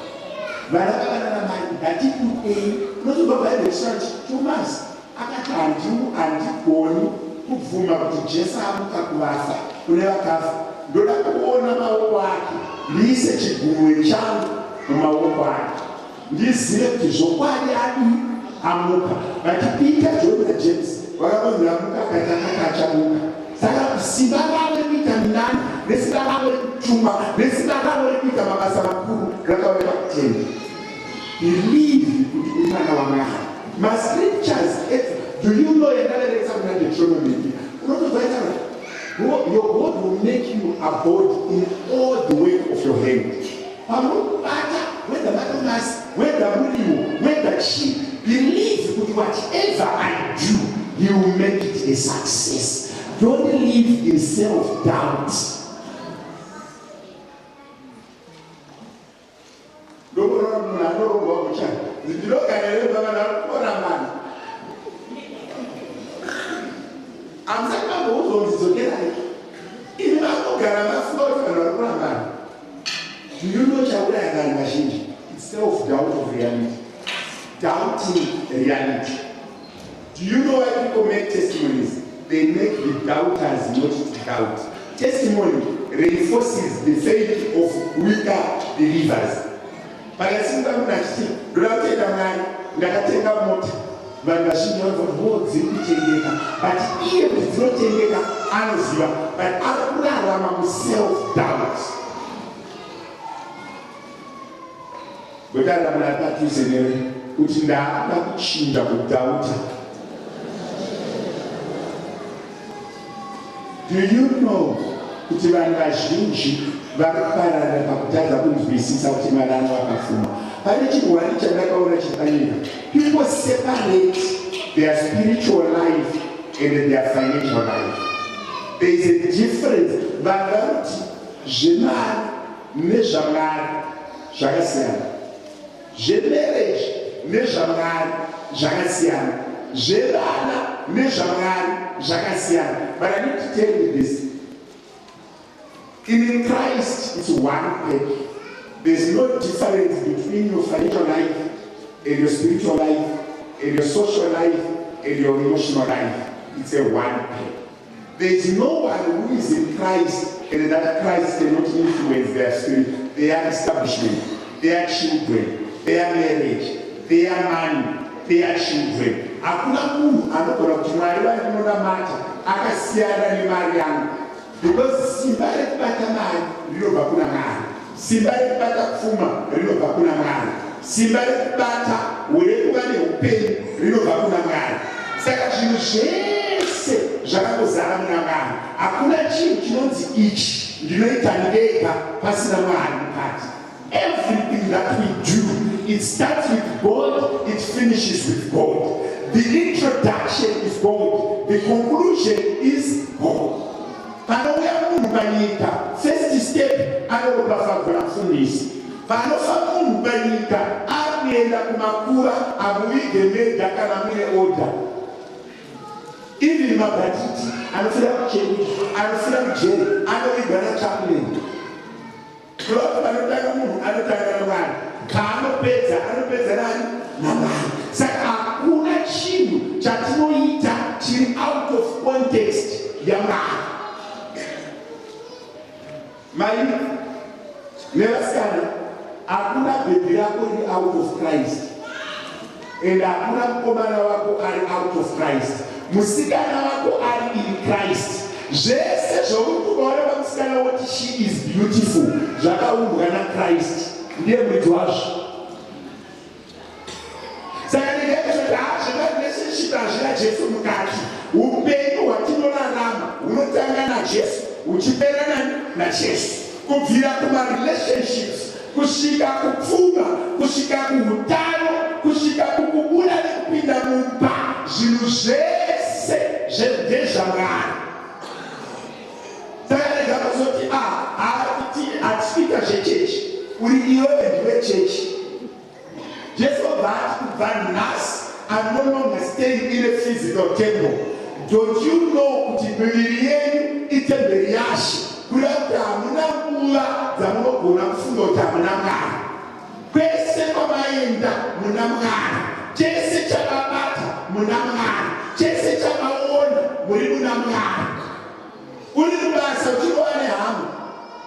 Vana vakanana mai ngatiputei unotobva church Thomas akati handigoni kubvuma kuti Jesu amuka kuvafa kune vakafa ndoda kuona maoko ake ndiise chigumwe changu mumaoko ake ndizive kuti zvokwadi adi amuka. Vachipita John naJames vakabonzi amuka akati akati achamuka. Saka simba ravo rekuita minani nesimba ravo rekutuma nesimba ravo rekuita mabasa makuru rakauya pakutenda. Believe kuti uri mwana waMwari. My scriptures, do you know yandalerekesa kuna Deuteronomy? Unotobvaita your God will make you abode in all the work of your hand. Pamubata, whether matomasi, whether muriwo, whether sheep, believe kuti whatever I do, He will make it a success. Don't live in self-doubt. Do you know it's self-doubt of reality? Doubting reality. Do you know why people make testimonies? They make the doubters not to doubt. Testimony reinforces the faith of weaker believers. Pakasimba munachiti ndakatenda Mwari ndakatenga mota vanhu vazhinji vanoti dziri kutengeka but iye kuti dzinotengeka anoziva but ari kurarama muself doubt. Gotanda muna patuse newe kuti ndaada kuchinja kudhauta. Do you know kuti vanhu vazhinji vakaparara pakutadza kunzwisisa kuti Mwari akafuma? Pane chirwari chandakaona chipanyika. People separate their spiritual life and their financial life. There is a difference. Vanhu vanoti zvemari nezvaMwari zvakasiyana, zvemarriage nezvaMwari zvakasiyana, zvevana nezvaMwari zvakasiyana. But I need to tell you this. In Christ, it's one package. There's no difference between your financial life and your spiritual life and your social life and your emotional life. It's a one package. There is no one who is in Christ and that Christ cannot influence their spirit, their establishment, their children, their marriage, their money, their children. Hakuna munhu anogona kuti Mwari vanonamata akasiyana nemari yangu. Because simba rekubata mari rinobva kuna Mwari. Simba rekubata pfuma rinobva kuna Mwari. Simba rekubata urekuva neupenyu rinobva kuna Mwari. Saka zvinhu zvese zvakangozara muna Mwari. Hakuna chinhu chinonzi ichi ndinoita ndega pasina Mwari mukati. Everything that we do, it starts with God, it finishes with God. The introduction is God, the conclusion is God. Panouya munhu panyika, first step anopa fagora mufundisi. Panofa munhu panyika akuenda kumakuva amuvige mega kana mune order. Even mabhatiti anofira kuchechi, anofira kujeri, anovigwa nachaplain. Kloko panotanga munhu anotanga naMwari. Kaanopedza nani? naMwari. Saka hakuna chinhu chatinoita chiri out of context yaMwari. Mai nevasikana hakuna bhebhi rako riri out of Christ and hakuna mukomana wako ari out of Christ. Musikana wako ari in Christ. Zvese zvouri kuvaona pamusikana woti she is beautiful zvakaumbwa naKristu ndiye muridzi wazvo. Saka ndingaizvoti hazvinga hazvina Jesu mukati. Upenyu hwatinorarama hunotanga naJesu huchipera naJesu, kubvira kumarelationships kusvika kupfuma, kusvika kuhutano, kusvika kukubuda nekupinda mumba, zvinhu zvese ndezvaMwari. Saka rega kuzoti hatikuita zvechechi, uri iwewe ndiwe chechi. Jesu obva kubva nhasi, I'm no longer staying in a physical temple. Don't you know kuti miviri yenyu itemberi yaShe, kuda kuti hamuna nguva dzamunogona kufunga kuti hamuna Mwari. Kwese kwamaenda muna Mwari, chese chamabata muna Mwari, chese chamaona muri muna Mwari. Uri rubasa uchirova nehama,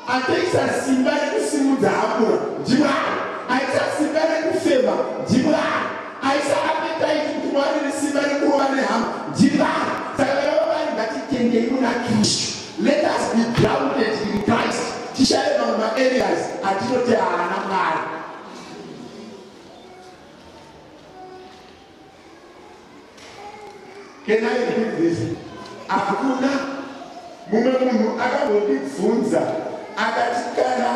ataisa simba rekusimudza hapura ndiMwari, aisa simba rekufema ndiMwari, aisa appetite kuti Mwari nesimba rekurova nehama ndiMwari. Saka vavavani ngatitendei muna Kristu. Let us be grounded in Christ. Tishave mamwe areas atinoti haana Mwari. Can I repeat this? Hakuna mumwe munhu akambondibvunza akati kana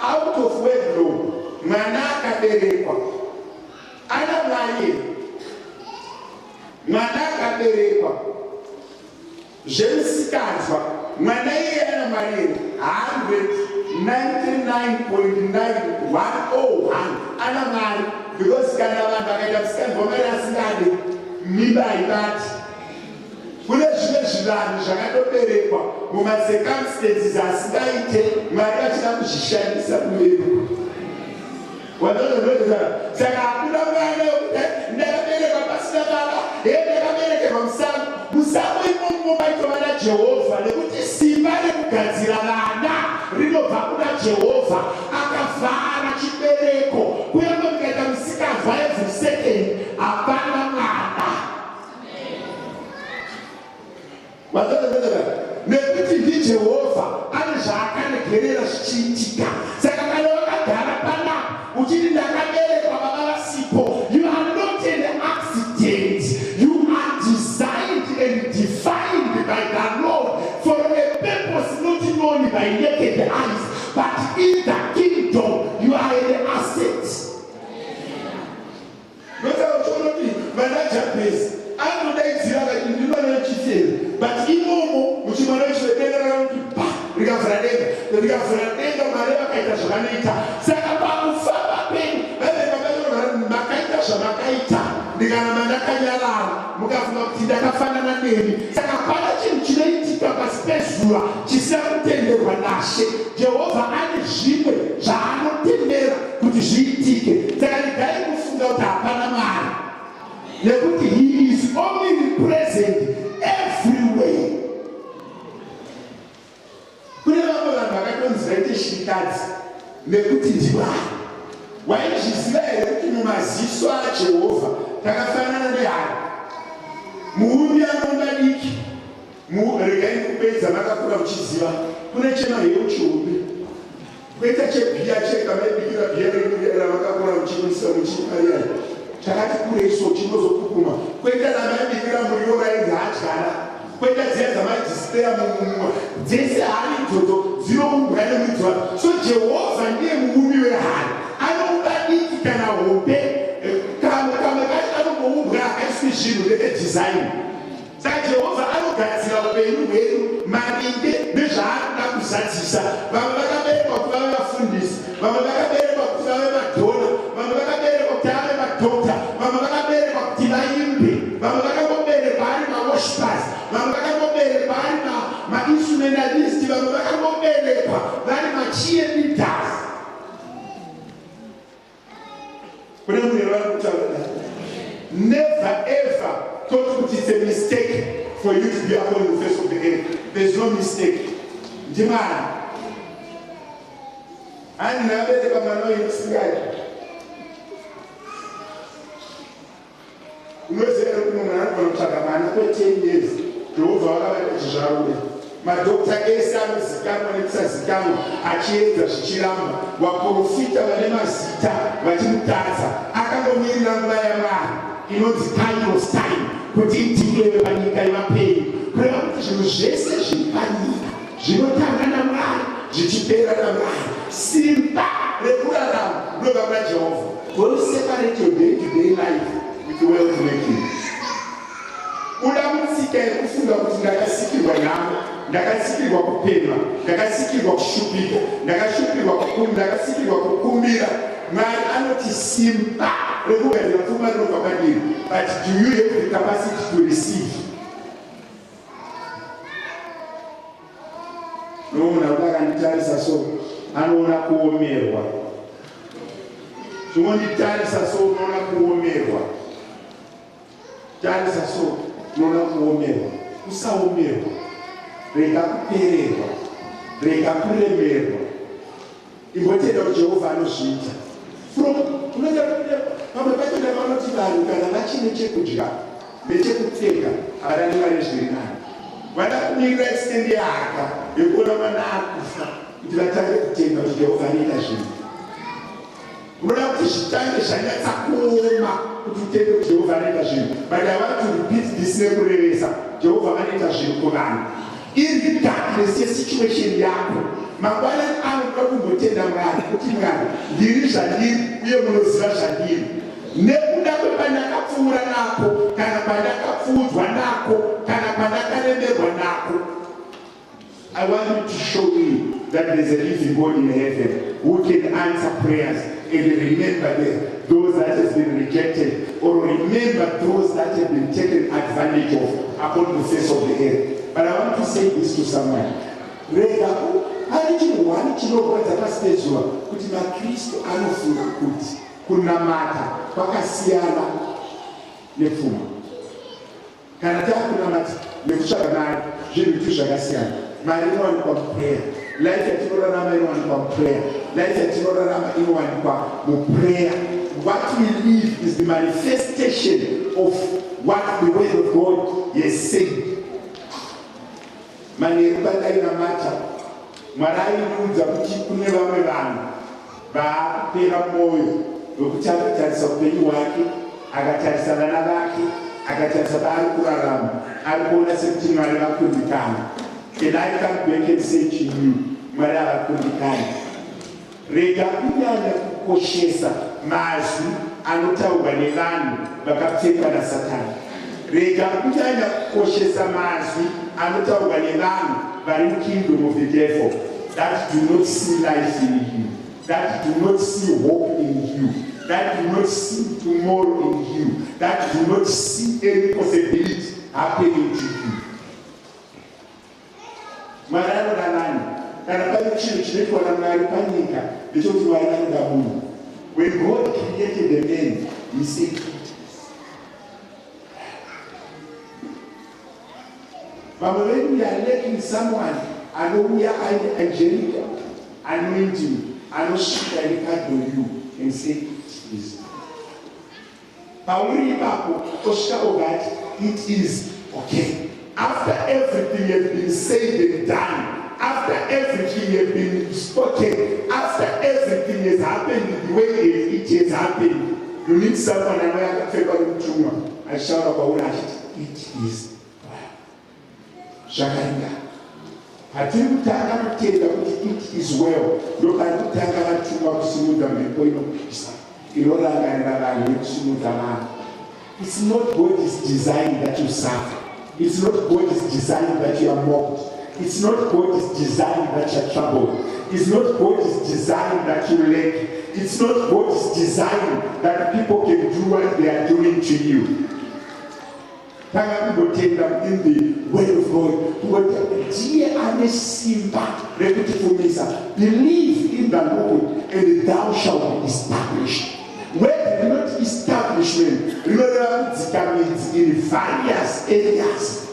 out of wedlock mwana akaberekwa ana Mwari, mwana akaberekwa zvemusikazwa mwana iye ana Mwari 199.9101 ana Mwari, because kana vanhu vakaita musikazwa Mwari asingade mimba haibati. Kune zvimwe zvivanhu zvakatoberekwa mumacircumstances asingaite Mwari achida kuzvishandisa kuvedu. Saka hakuna mwana wekuti ndakaberekwa pasina baba, ndakaberekerwa musango. Musango imomo maitova naJehovha, nekuti simba rekugadzira vana rinobva kuna Jehovha. Akavhara chibereko, kunyange mukaita musikazwa every second, hapana mwana. Nekuti ndiJehovha ane zvaakaregerera zvichiitika. Saka kana wakagara panapa uchiti ndakaberekwa baba vasipo, you are not an accident. You are designed and defined by the Lord for a purpose not known by naked eyes, but in the kingdom you are an asset. Anodaidzira kuti ndimwana wechifero, but imomo muchimwana wechivedera kuti pa rikavhura denga Mwari vakaita zvavanoita. Saka pakufamba penyu vavevavanhu makaita zvamakaita, ndikaramba ndakanyarara mukafunga kuti ndakafanana nemi. Saka pana chinhu chinoitika pasi pezuva chisina kutenderwa naShe. Jehovha ane zvimwe zvaanotendera kuti zviitike. Saka regai kufunga kuti hapana Mwari, nekuti he is omnipresent everywhere. Kune vamwe vanhu vakatonzira kuti shirikadzi nekuti ndiMwari. Waizviziva here kuti mumaziso aJehovha takafanana nehari? Muumbi anongadiki, regai kupedza makakura muchiziva, kune chemaheu chiumbi, kwoita chebhiya chega maibikira bhiya ramakakura muchiisa muchiparira chakati kureiso chinozokukuma, kwoita ramaibikira muriwo rainzi hadyara, kwoita dziya dzamaidhispeya mumumwa, dzese hari idzodzo dzinoumbwa nemudzwa. So Jehovha ndiye muumbi wehari, anoumba diki kana hope, kamwe kacho anomboumbwa akaiswi zvinhu nedesign. Saka Jehovha anogadzira upenyu hwedu maringe nezvaanoda kuzadzisa. Vamwe vakaberekwa kuti vave vafundisi, vamwe vakaberekwa kuti vave madhona, vamwe vakaberekwa kuti ave madhokta, vamwe vakaberekwa kuti vaimbe, vamwe vakangoberekwa ari maworshipers, vamwe vakangoberekwa ari mainstrumentalist, vamwe vakangoberekwa vari macheerleaders. Kune mumwe vari kutaura never ever thought it's a mistake for you to be upon the face of the earth. There's no mistake. Ndimwari. Ani nabereka mwana wechisikadi. Unoziva kuti mwana anogona kutsvaga mwana kwe 10 years. Jehovha wakavaita chizvarume. madokta ese anozikanwa nekusazikanwa achiedza zvichiramba. Vaprofita vane mazita vachimutadza akangomirira nguva yaMwari inonzi Kairos time kuti itikire panyika yemapenyu, kureva kuti zvinhu zvese zviri panyika zvinotanga naMwari zvichipera naMwari. Simba rekurarama ndobva kuna Jehovha. Don't separate your day-to-day life with the wealth making. Uda mutsika yekufunga kuti ndakasikirwa nhamo, ndakasikirwa kupemha, ndakasikirwa kushupika, ndakasikirwa kukumbira. Mwari anoti simba rekugadzira pfuma rinobva kwandiri. But do you have the capacity to receive? Nomunhu akanditarisa so anoona kuomerwa. Zvinonditarisa so unoona kuomerwa. Tarisa so unoona kuomerwa. Usaomerwa. Rega kupererwa. Rega kuremerwa. Imbotenda kuti Jehovha anozviita. Unoenda pamwe pacho ndavanoti vanhu kana vachine chekudya nechekupfeka havanenge vane zviri nani. Vada kumirira extend yahaka yekuona mwana akufa kuti vatange kutenda kuti Jehovha anoita zvinhu. Unoda kuti zvitange zvanyatsakuoma kuti utende kuti Jehovha anoita zvinhu. But I want to repeat this nekurevesa. Jehovha anoita zvinhu kuvanhu. Iri darkness yesituation yako. Mangwana anoda kumbotenda Mwari kuti Mwari ndiri zvandiri uye munoziva zvandiri. Nekuda kwepandakapfuura napo kana pandakapfuudzwa nako kana pandakaremerwa nako. I want you to show me that there is a living God in heaven who can answer prayers and remember those that have been rejected, or remember those that have been taken advantage of upon the face of the earth. But I want to say this to someone. Rega hari chinhu wani chinorodza pasitezuva kuti maKristu anofunga kuti kunamata kwakasiyana nepfuma. Kana takunamata nekutsvaga Mwari zvinhu vitu zvakasiyana. Mwari inowanikwa muprayer. Life yatinorarama inowanikwa muprayer. Life yatinorarama inowanikwa muprayer. What we live is the manifestation of what the word of God has said. Manheru pandainamata Mwari ainiudza kuti kune vamwe vanhu vaapera mwoyo wekuti akatarisa upenyu hwake, akatarisa vana vake, akatarisa vaari kurarama, ari kuona sekuti Mwari vakundikana. And I come back and say to you, Mwari havakundikani. Rega kunyanya kukoshesa mazwi anotaurwa nevanhu vakapfekwa naSatani. Rega kunyanya kukoshesa mazwi anotaurwa nevanhu vari mukingdom of the devil, that do not see life in you, that do not see hope in you, that do not see tomorrow in you, that do not see any possibility happening to you. Mwari anoda nani? Kana pane chinhu chinoitwa naMwari panyika ndechekuti Mwari anoda munhu. When God created the man, he said, Mama, when we are lacking someone, I know we are angelic anointing, I know she can regard you and say, please. Pauli Papo, Oscar Ogat, it is okay. After everything has been said and done, after everything has been spoken, after everything has happened the way it has happened, you need someone and I can favor you too. I shout about it is Shakaringa. Hatiri kutanga kutenda kuti it is well. Ndokari kutanga vatuma kusimudza mhepo inopisa inorangarira vanhu nekusimudza vanhu. It's not God's design that you suffer. It's not God's design that you are mocked. It's not God's design that you are troubled. It's not God's design that you lack. It's not God's design that people can do what they are doing to you. Tanga kungotenda in the word of God. Kungotenda ndiye ane simba rekutifumisa. Believe in the Lord and thou shalt be established. Where did not establishment? Remember it in various areas.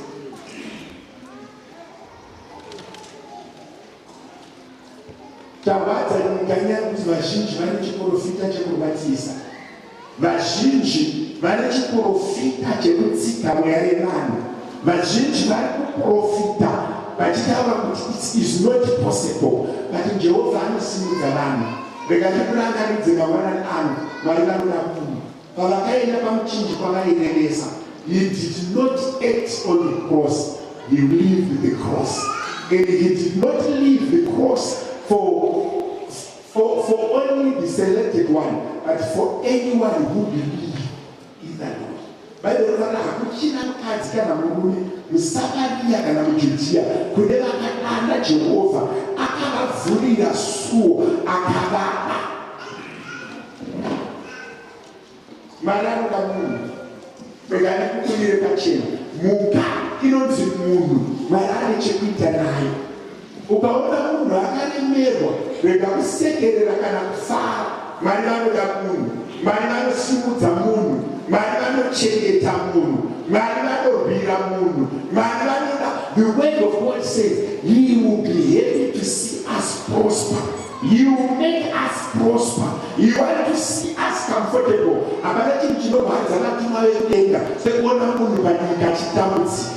Tawadza nyika kuti vazhinji vane chiprofita chekubatisa. Vazhinji vane chiprofita chekutsika mweya yevanhu. Vazhinji vari kuprofita vachitaura kuti it is not possible, but Jehovah anosimudza vanhu. Rekachikurangaridzwe mangwanani ano Mwari vanoda munhu pavakaenda pamuchinji pavairevesa. He did not act on the cross, he lived the cross. And he did not leave the cross for only the selected one, but for anyone who believes in the Lord. Bible vana hakuchina mukadzi kana murume, muSamaria kana muJudhea, kune vakadana Jehovha akavavhurira suo akavapa. Mwari anoda munhu. Begane kukwirire pachena. Mhuka inonzi munhu, Mwari ane chekuita naye. Ukaona munhu akaremerwa, rega kusekerera kana kufara. Mwari vanoda munhu. Mwari vanosimudza munhu. Mwari vanochengeta munhu. Mwari vanorwira munhu. Mwari vanoda. The word of God says, He will be happy to see us prosper. He will make us prosper. He wants to see us comfortable. Abana chinhu chinorwadza vatuma vedenga sekuona munhu panyika chitambudzika.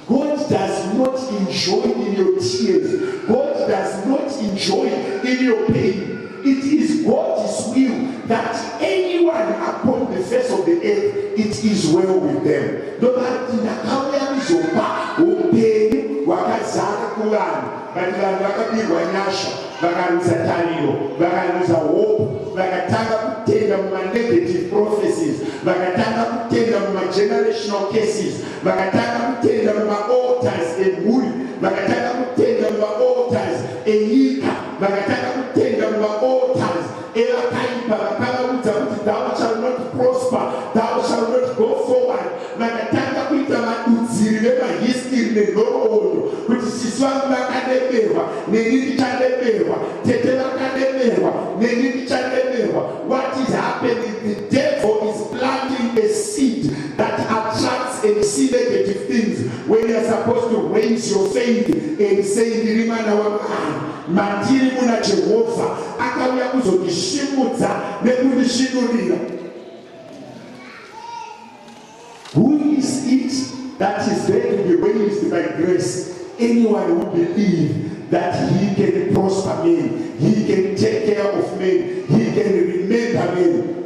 God does not enjoy in your tears. God does not enjoy in your pain. It is God's will that anyone upon the face of the earth, it is well with them. Nobody nakauya mizopa upenyu wakazara kuvanhu. Vanhu vakapirwa nyasha, vakaruza tariro, vakaruza hope, vakatanga kutenda muma-negative prophecies, vakatanga kutenda muma-generational cases, vakatanga kutenda muma-altars emhuri, vakatanga kutenda muma-altars enyika, vakatanga kutenda muma-altars evakaipa, vakavaudza kuti thou shall not prosper, thou shall not go forward. Vakatanga kuita vadudziri vemahistory nenhoroondo kuti sisi vangu vakaremerwa, neni ndicharemerwa, tete vakaremerwa, neni ndicharemerwa. What is happening? The devil is planting a seed that attracts and sees negative things when you are supposed to raise your faith and say, ndiri mwana waMwari, mandiri muna Jehovah, akauya kuzondishimudza nekundishinurira. Who is it that is there to be raised by grace? Anyone who believes that he can prosper men, he can take care of men, he can remember men.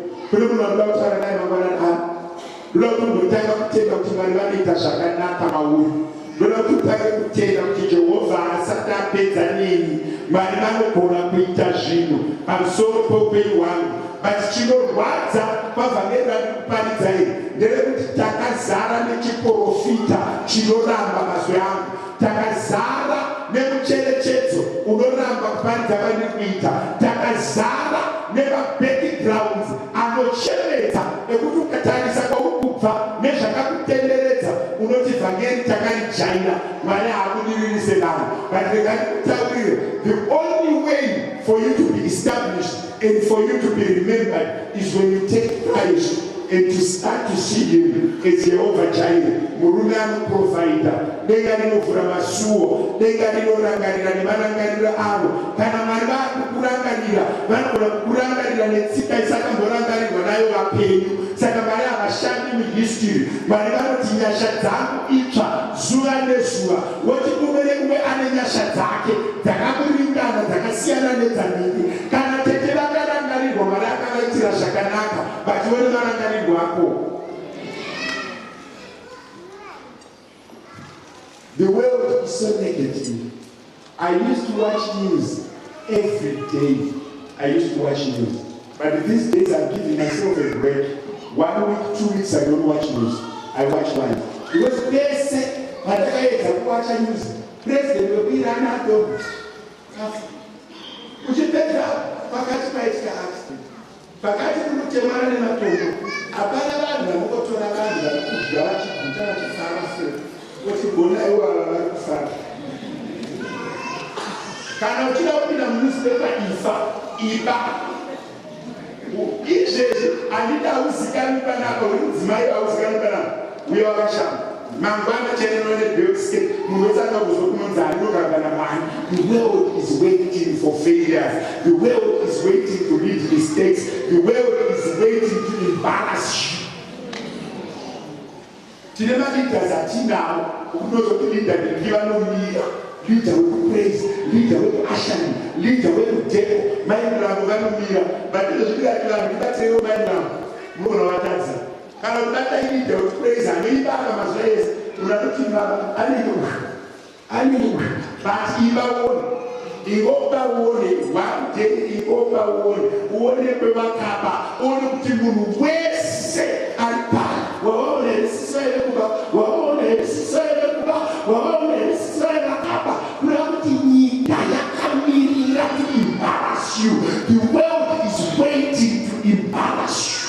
Lord, kutanga kutenda kuti vanhu vanoita zvakanaka mauri. Ndoda kutanga kutenda kuti Jehovha asati apedza neni, Mwari vanogona kuita zvinhu pamusoro poupenyu hwangu. But chinorwadza pavhangeri kuparidza iri nderekuti takazara nechiprofita chinoramba mazwi angu. Takazara nemucherechedzo unoramba kuparidza vandiri kuita. Takazara nemabackgrounds anocheredza ekuti ukatarisa kwaukubva nezvakakutenderedza unoti vhangeri takarijaira, Mwari haakudiririse vanhu. But ndingakutaurire, the only way for you to be established and for you to be remembered is when you take Christ and to start to see him as Jehovah Jireh. Murume anoprovaida, denga rinovhura masuo, denga rinorangarira nemarangariro avo. Kana Mwari vakukurangarira, vanogona kukurangarira netsika isakamborangarirwa nayo vapenyu. Saka Mwari havashandi muhistory. Mwari vanoti nyasha dzangu itsva zuva nezuva. Woti umwe neumwe ane nyasha dzake dzakamuringana, dzakasiyana nedzanini. Kana tete vakarangarirwa, Mwari akavaitira zvakanaka, vachione marangarirwo ako. The world is so negative. I used to watch news every day. I used to watch news. But these days I'm giving myself a break. 1 week, 2 weeks I don't watch news. I watch live. Because they say, I watch news. President will be an adult. Uchipenda pakati paitika accident. Pakati kutemana nematombo. Apana vanhu vanotora vanhu varikudya vachiguta vachifara sei. Uchigona iwo vari kufara. Kana uchida kupinda munewspaper ifa. Izvezvi handidi hauzikanwi panapa, uri mudzimai hauzikanwi panapa, uye wakashama. Mangwana cheneno nebhekiscape, munhu wesanga kuzwa kunonzi handinogambana mani. The world is waiting for failures. The world is waiting to read mistakes. The world is waiting to embarrass you. Tine maleaders atinawo unozoti leader ndivanomira leader wekupraise, leader wekuushering, leader wekudeko, maindramo vanomira vatezvikuratira ndibatewo maindramo munogona vatadza kana kubata leader wekupraise anoibaka mazuva ese unatoti baba aleluya but ivaone ingopaone one day ingopaone uonekwe makapa uone kuti munhu wese ari pano waoneresiso here kuba waoneresiso here kuba waoneresiso here makapa kuda kuti nyika yakamirira to embarrass you. The world is waiting to embarrass you.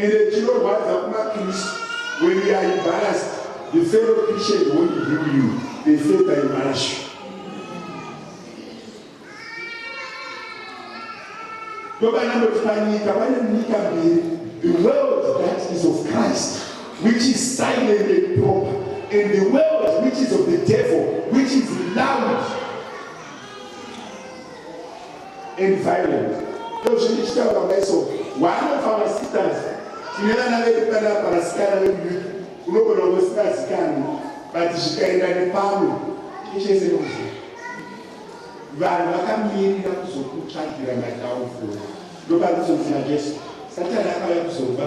And chinorwadza kumakristu when we are embarrassed, the fellow Christians won't heal you. They say they embarrass you. The world that is of Christ, which is silent and proper, and the world which is of the devil, which is loud and violent. One of our sisters, but zvikaenda nepamwe ichezeuzi vanhu vakamirira kuzokutsvagira madownfall ndopazozina Jesu Satani akauya kuzoba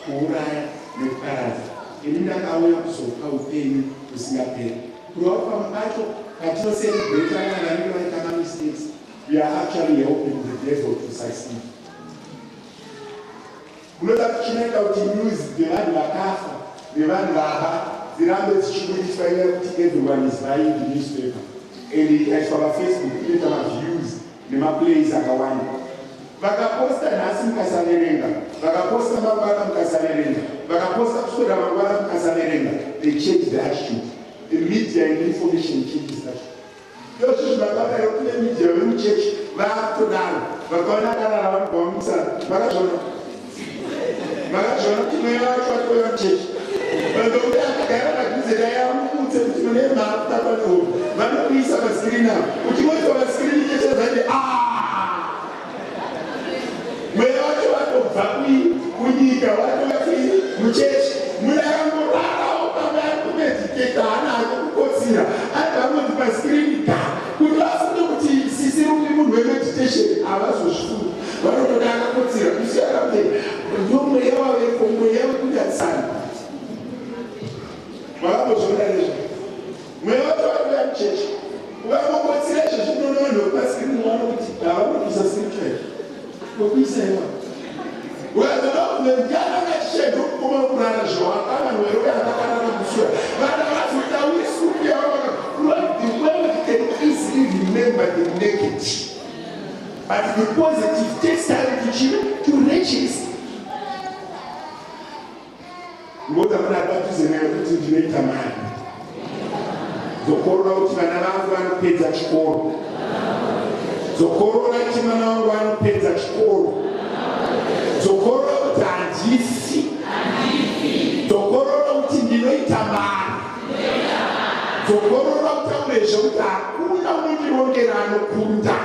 kuuraya nekuparadza ini ndakauya kuzopa upenyu husingaperi kurova pamwe pacho patinoselebrate vana vanenge vaita mistakes, we are actually helping the devil to succeed. Unoda kuchinoita kuti news dzevanhu vakafa nevanhu vava zirambe dzichibudiswa ine kuti everyone is buying the newspaper and ikaiswa pafacebook inoita maviews nemaplays akawanda. Vakaposta nhasi mukasaverenga, vakaposta mangwana mukasaverenga, vakaposta kuswera mangwana mukasaverenga, they change the attitude. The media and information changes that. Yosho zvakadaro kune media vemuchechi vakutodaro vakaona darara vanhu vamutsara vakazvona kuti mweya wacho atoya muchechi vandombe akagara padhuze yamukutse kuti mune mapapa nehope vanokuisa paskirini avo uchimoiswa paskirini chechezande mweya wacho watobva kunyika watoya muchechi munhu akangorarawo pamba ari kumedhiketa hana hake kukotsira ari vanonzi paskirini kuti vafunde kuti sisi rumi munhu wemeditation havazozvifundi vanotoda akakotsira kusiyarae ndomweya waveko mweya wekunyatsana vakambozviona nezvo mweya wacho vatoya muchechi ukamongotsira izvo zvinoona vanhu vekupaskirini vanokuti havanobvisa scripture kokuisaiwa ukazoda kuvendiana ngachishego kukoma kurara zvawakana mwero yakakarara kusura vana vazotaurisukuyaaa the world can easily remember the negative, but the positive takes time to register. Ngoda mna batuze nayo kuti ndinoita mari zokorora kuti vana vangu vanopedza chikoro zokorora kuti mwana wangu vanopedza chikoro zokorora kuti handifi zokorora kuti ndinoita mari zokorora kutaure zvekuti hakuna mundirongera anokunda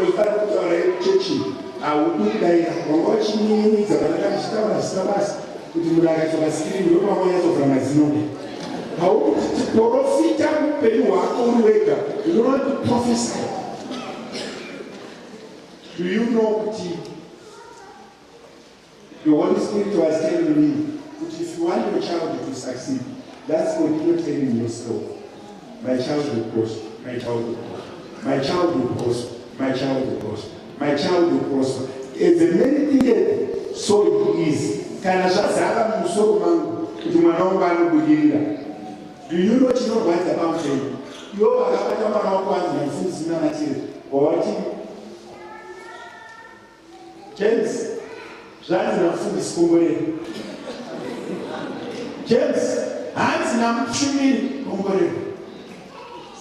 ozvifana kutaura chechi haududayira wanga wachininidza vanaka ndichitaura zvisina basa kuti munhu akaiswa paskirini ndopamwe yatsovhura mazino haukuti tiprofita muupenyu hwako uri wega unoona kuti profesa. Do you know kuti the Holy Spirit was telling me that if you want your child to succeed, that's continue telling yourself, my child will prosper, my child will prosper, my child will prosper, my child will prosper, my child will prosper. As the many things so it is. Kana zvazara mumusoro mangu kuti mwana wangu anobudirira. Do you know chinorwadza pamusoro? Ivo vakabata mwana wako wanzi mufundisi namatire wawati James zvanzi namufundisi kongorero James hanzi namushumiri kongorero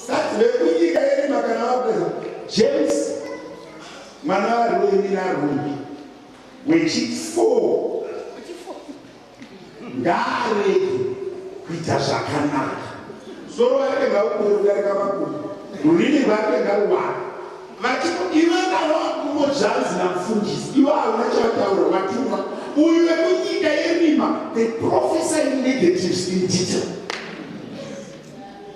sati vekunyika yedu makana wapeza James mwana wariwoimira rumbi wechi4 ngareki kuita zvakanaka soro wake ngaukuru kudarika makuru rurimi rwake ngaruwaka vachiko iwe kana wakumozvanzi namufundisi iwe hauna chavataura watumwa uyu wekunyika yerima, they prophesy negatives in detail.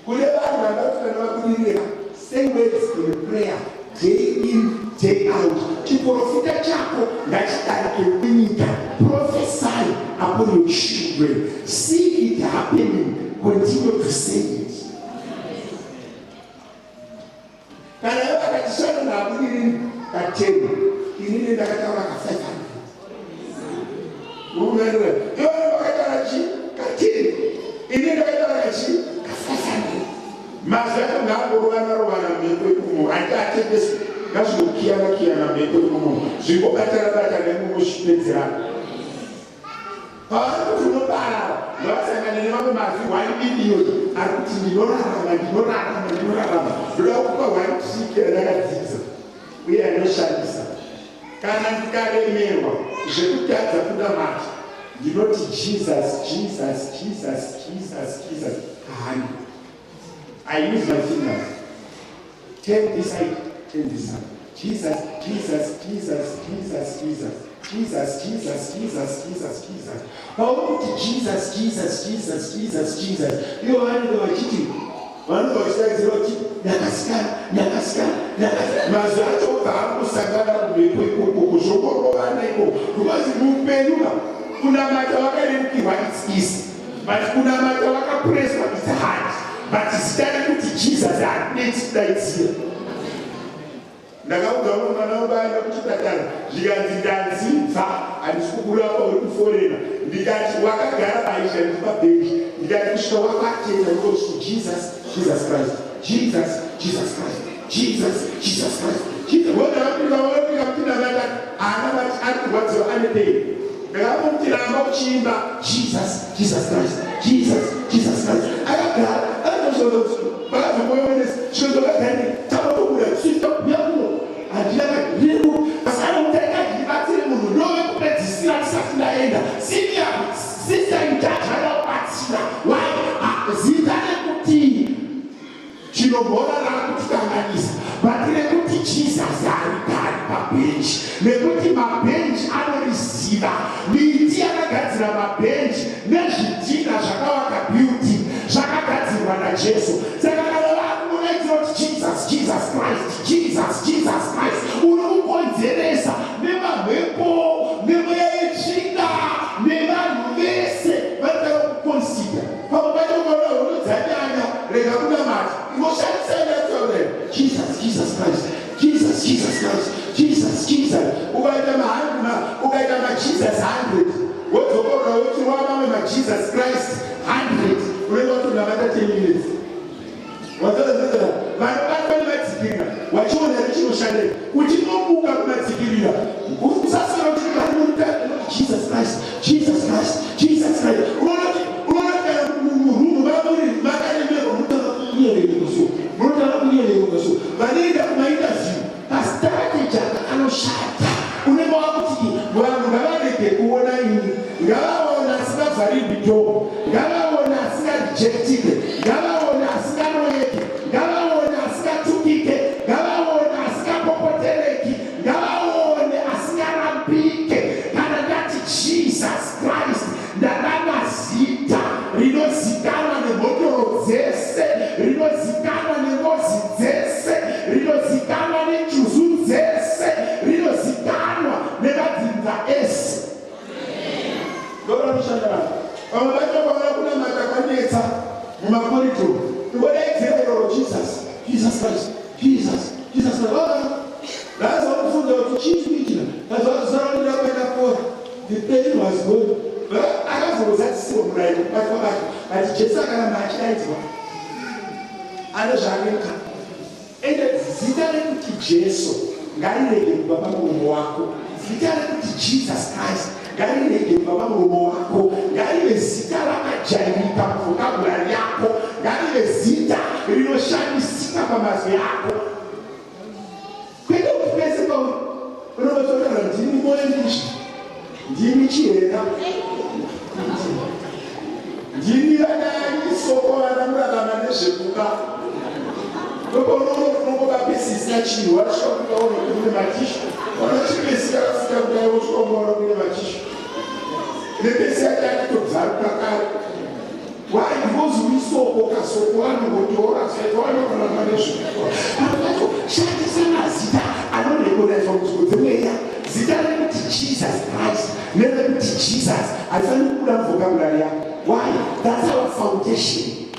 Kune vanhu vakafana vakuririra say words in prayer day in day out. Chiprofita chako ngachidarike kunyika. Prophesy upon your children. See it happening. Continue to say it. Kana vakatishana nakuririra kateni inini ndakataura ka500. Unaelewa? Yeye wakatara chi katini. Inini ndakataura chi ka500. Mazaka ngabo wana mbepo kumu. Atake Gazo kiana mbepo kumu. Ziko batara nemushipezera. Tunobara. Wasanga nemamo mazi 1 million. Akuti ndinorarama. Blokupa 1 ticket ndakadzidza. Uye anoshandisa. Kana ndikaremerwa zvekutadza kuda mati ndinoti Jesus. I use my fingers. Take this side, take this side. Jesus. How Jesus. You are the cheating. One of us says, Nakaska. Mazato Babu Sagara, because Mupeluga, Kunamatawaka didn't what it is, but Kunamatawaka praise what is hard. But it's standing with Jesus and next night here. Nagaudama Nova Chitatana, Giganti Fa, and Skula or Foreigner. The guy Waka Aisha and Baby, the guy Shawaka and goes to Jesus Chrisst. Jesus Christ. What happened to that? I what's your anything? The happened to Chimba, Jesus Christ. I got God, I don't know those, but the woman is children of Henry, Tabu, sweet up young, and never little, as I don't take it, I tell you, no, but it's not something I end. Senior, sister in that, I don't ask why? Zita Chinobora Rakutanganisa, but Rekuti Jesus are bench. Rekuti my bench, I don't receive. Lidia Gatina my bench, Nejina Shakawaka beauty, Shakakatina Jesu, Sakala, Jesus Christ, Uru Ponteresa, never Mepo, never China, never Vese, but I consider. How about Jesus Christ. Ugaita Jesus 100. What you want Jesus Christ 100. We're going to another 10 minutes. What you want to shine? Would you know who got my Jesus Christ. That's all food to cheese meeting. That's all surrounded up by the poor. The pain was good. But I was that so right. But just like I'm not I don't and zitale kuti Jesu ngarirege baba muromo wako, zitale kuti Jesus Christ ngarirege baba muromo wako, ngarive zita rakajairika muvokabhurari yako, ngarive zita rinoshandisika pamazwi yako. Kwete kuti pese unototaura ndimi moendishi, ndimi chihera, ndimi rakayanyisoko vanamurarama nezvekuka. Não precisa de eu acho que eu vou no matisco. Quando eu tive esse cara, você quer o que eu vou no matisco. nepese yachakatobvaruka kare. Why? Because we saw Okasopano, Botora, Setono, Shantisana, I don't recognize from school. The way Zita to Jesus Christ, never to Jesus. I find good vocabulary. Why? That's our foundation.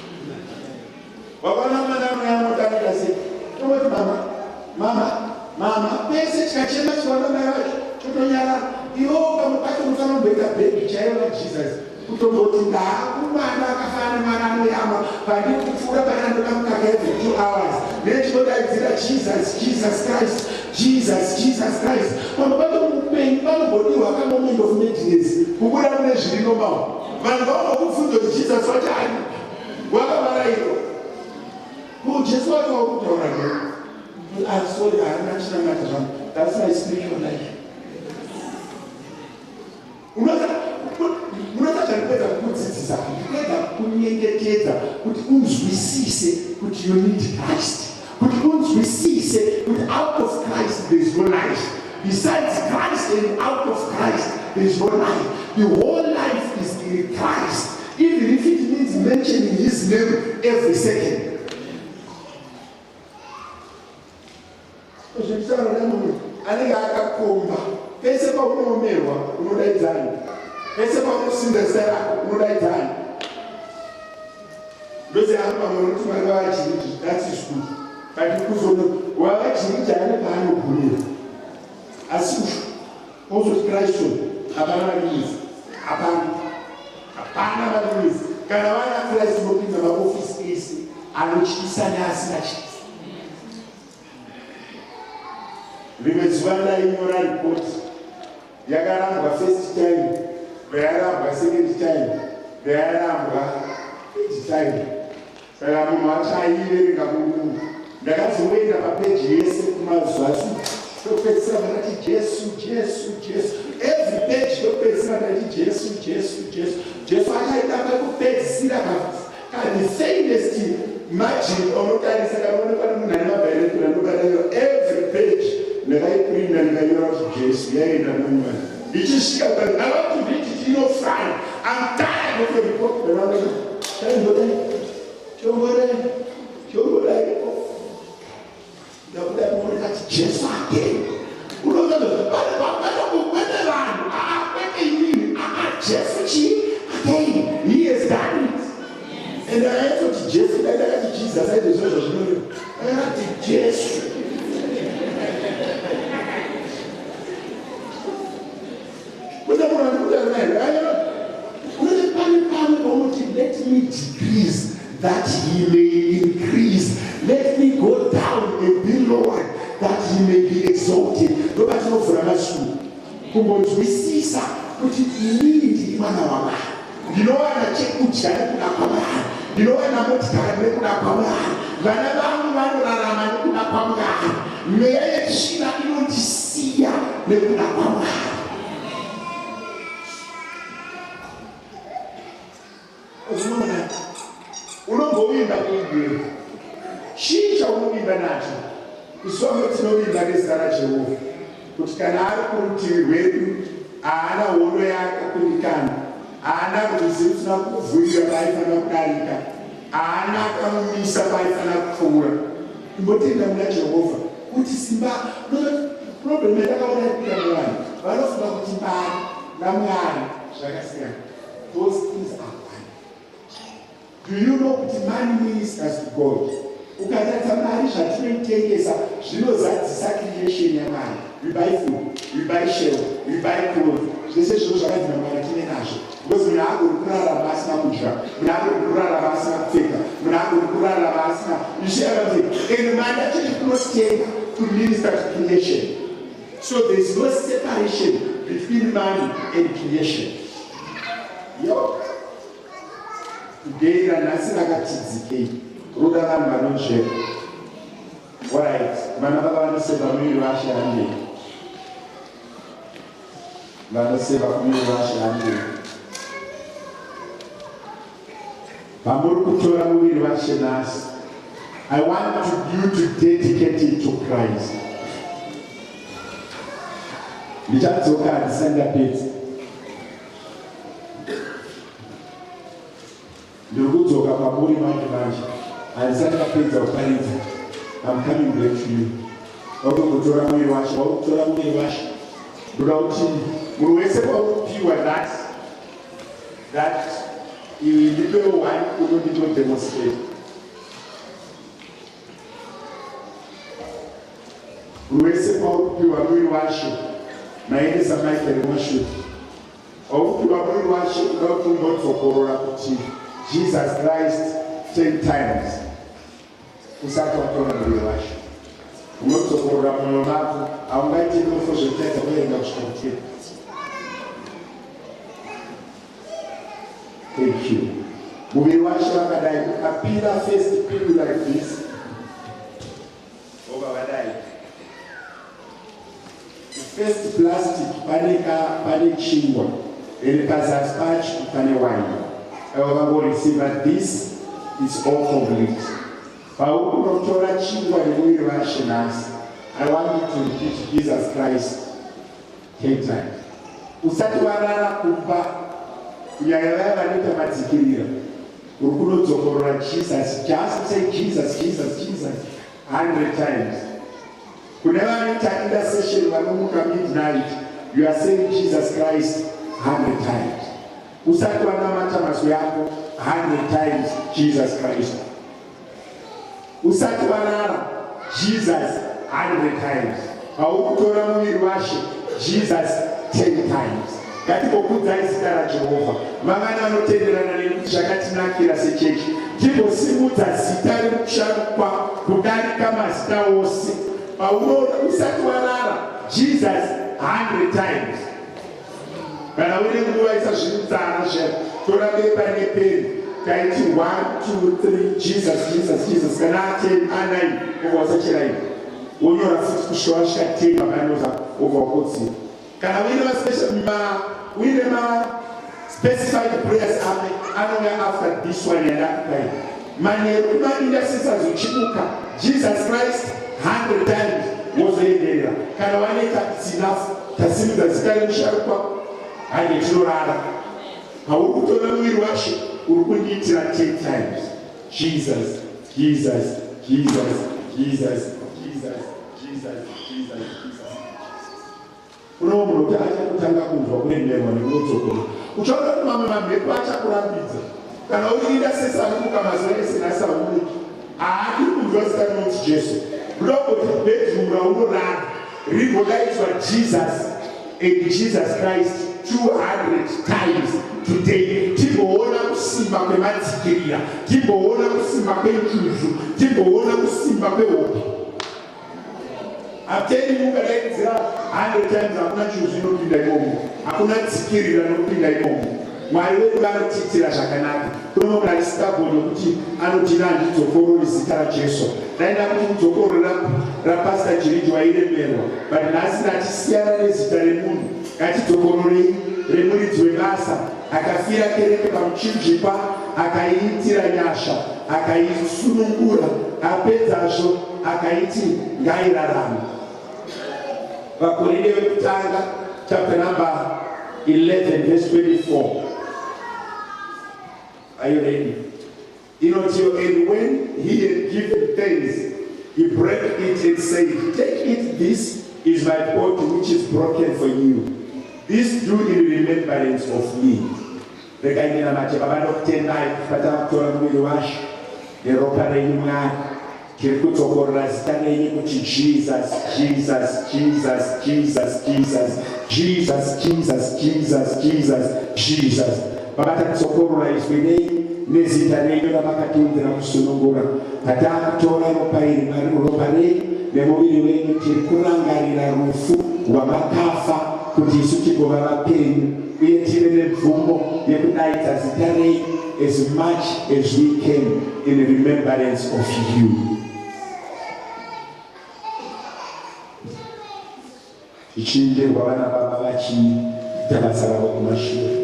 Mama, message kachema chwana mara chutonyara iyo kamupata mfano beta baby child Jesus kutongoti ndakumwana akafana marano yama pandi kufura banando kamukaka every 2 hours nechidaidzira Jesus Christ pambato mupenyu panobodiwa kamoment of maintenance kubuda mune zviri normal vanhu vakufunza kuti Jesus wachani wakabara iro Jesu wakutaura I'm sorry, I'm not sure. That's my spiritual life. Unataka kutsitsa kupedza kunyengetedza kuti unzwisise kuti you need Christ, kuti unzwisise kuti out of Christ there is no life. Besides Christ and out of Christ there is no life. The whole life is in Christ, even if it means mentioning His name every second. Anenge akakomba pese paunomerwa unodaidzani, pese paunosindesera unodaidzani. Ndozi hapa munoti mwana wachiriki, that is good. But kuzono wachiriki ane paanogumira. Asi uzoti Kristu hapana marinisi, hapana marinisi. Kana wana Kristu unopinda maofisi ese anotyisa neasina chisa. Rimwe zuva ndainyora ripoti yakarambwa first time, yarambwa second time, yarambwa third time. Saka munhu achaiverenga munhu ndakazoenda papeji yese kumazuva topedzisira vakati Jesu. Every page topedzisira vakati Jesu akaita pakupedzisira the famous margin unotarisa kana pane munhu ane mabhairekura ndobadayo every page ndakaiprinda ndikanyora kuti Jesu yaenda nomwana ichisvika I want to read it, you know, fine. I'm tired of the report ndakuda kuona kuti Jesu again Jesu chi again, He has done it. And I thought Jesu, ndakati Jesus aite zvozvo zvinori akati Jesu. Let me decrease that He may increase. Let me go down and be lower that He may be exalted. Nobody knows for us to kumbonzwisisa kuti inini ndiri mwana wamwari, ndinowana chekudya nekuda kwaMwari, ndinowana motikari nekuda kwaMwari, vana vangu vanorarama nekuda kwaMwari, mweya yetsvina inondisiya nekuda kwaMwari. Unombovimba kuigwiro chii chaunovimba nacho. Isuwa tinovimba nezita raJehovha kuti kana ari kurutivi rwedu haana hondo yakakundikana, haana ruzivo rusina kuvhurira paaifanira kudarika, haana akamumisa paaifanira kupfuura. Imbotenda muna Jehovha kuti simba problem yatakaona ikuita nevanhu vanofunga kuti Mwari naMwari zvakasiyana. Those things are one. Do you know kuti money ministers to God? Ukatarisa mari zvatinoitengesa zvinozadzisa creation yaMwari. We buy food, we buy shelter, we buy clothes. Zvese zvinhu zvakadhina Mwari tine nazvo. Because munhu agoni kurarama asina kudya, munhu agoni kurarama asina kupfeka, munhu agoni kurarama asina zvishakati. And Mwari achiri kunotenga to minister to creation. So there is no separation between money and creation. Yo. Today nanasi rakatidzikei ruda vanhu vanonzvera. Alright, vana vava vanoseva muviri vashande, vanoseva kumuviri vashande. Pamuri kutora muviri vashe nhasi, I want you to dedicate it to Christ. Ndichadzoka handisandapedza. ndinodzoka kwamuri manje manje handisati kapedza kuparidza. I'm coming back to you. Wakutora mwiri wacho, wakutora mwiri wacho. Ndoda kuti munhu wese paupiwa that iwe ndipewo one unondidemonstrate. Munhu wese paupiwa mwiri wacho maendesa Michael Mwashuti. Waupiwa mwiri wacho uda kuti unodzokorora kuti Jesus Christ 10 times. Usati watora mwiri wacho. Unodzokorora mwoyo mako, haungaiti nofo zvekuita kuenda kusvikira. Thank you. Muviri wacho wakadai ukapinda first people like this. Wakadai. First plastic pane chingwa. Iri pazasi pacho pane wine. Wakangorisiva this is all complete. Paukunotora chingwa nemwiri wacho nhasi. I want you to repeat Jesus Christ 10 times. Usati warara kupa kunyanya vaya vanoita madzikirira. Uri kunodzokorora Jesus. Just say Jesus, Jesus, Jesus 100 times. Kune vanoita intercession vanomuka midnight, you are saying Jesus Christ 100 times. Usati wanamata mazwi yako 100 times Jesus Christ. Usati warara Jesus 100 times. Paukutora muviri washe Jesus 10 times. Ngatibokudzai zita raJehovha. Vamwana vanotenderana nekuti zvakatinakira sechechi. Tibosimudza zita rekushanukwa kudarika mazita ose. Paunoona usati warara Jesus 100 times. Kana une nguva isazvimudzana zvako, tora bepa nepeni. Taiti 1, 2, 3 Jesus, Jesus, Jesus. Kana 10, 9 obva wasacheraini. Wonyora futi kusvika wasvika 10 makanoza obva wakotsira. Kana uine specified prayers anouya after this one yandakupai. Manheru imaintercessors uchibuka Jesus Christ 100 times wozoenderera. Kana wanoita it's enough, tasimudza zita remusharukwa hande tinorara. Hauri kutora muviri wacho uri kundiitira 10 times. Jesus, Jesus, Jesus, Jesus, Jesus, Jesus, Jesus, Jesus. Uno munhu kuti achakutanga kunzwa kuremerwa nekunodzokora. Uchaona kuti mamwe mamhepo achakurambidza. Kana uriinda sesanomuka mazuva ese nasauniki. Haadi kunzwa zita rinonzi Jesu. Ndokoti bedroom raunorara rigodaidzwa Jesus and Jesus Christ 200 times today. Tiboona kusimba kwemadzikirira, tiboona kusimba kwenjuzu, tiboona kusimba kwehope. I'm telling you, ukadaidzira 100 times hakuna chuzu inopinda imomo, hakuna tsikirira inopinda imomo. Mwari wedu vanotiitira zvakanaka. Kune munhu arisingagoni kuti anoti handidzokorori zita raJesu. Ndaida kuti mudzokoro rapasita Jiriji wairemerwa, but nhasi ndatisiyana nezita remunhu. Ngatidzokororei remuridzi webasa akafira kereke pamuchinjikwa, akaiitira nyasha, akaisunungura, apedzazvo akaiti ngairarame. Vakorinde vekutanga chapter number 11 verse 24. Are you ready? And when he had given thanks, he broke it and said, "Take it, this is my body which is broken for you. This do in remembrance of me." Rekainena mate vavanokutendai kupata kutora muviri washo neropa renyu Mwari. Tiri kudzokorora zita renyu kuti Jesus, Jesus, Jesus, Jesus, Jesus, Jesus, Jesus, Jesus, Jesus, Jesus. Vavatadzokorora izwi renyu nezita renyu ravakatondera kusunungura. Patakatora ropa iri ropa renyu nemuviri wenyu, tiri kurangarira rufu rwamakafa kuti isu tigova vapenyu, uye tive nemvumo yekudaidza zita renyu as much as we can in remembrance of you. Ichinjerwa vana baba vachiita basa ravo kumashure.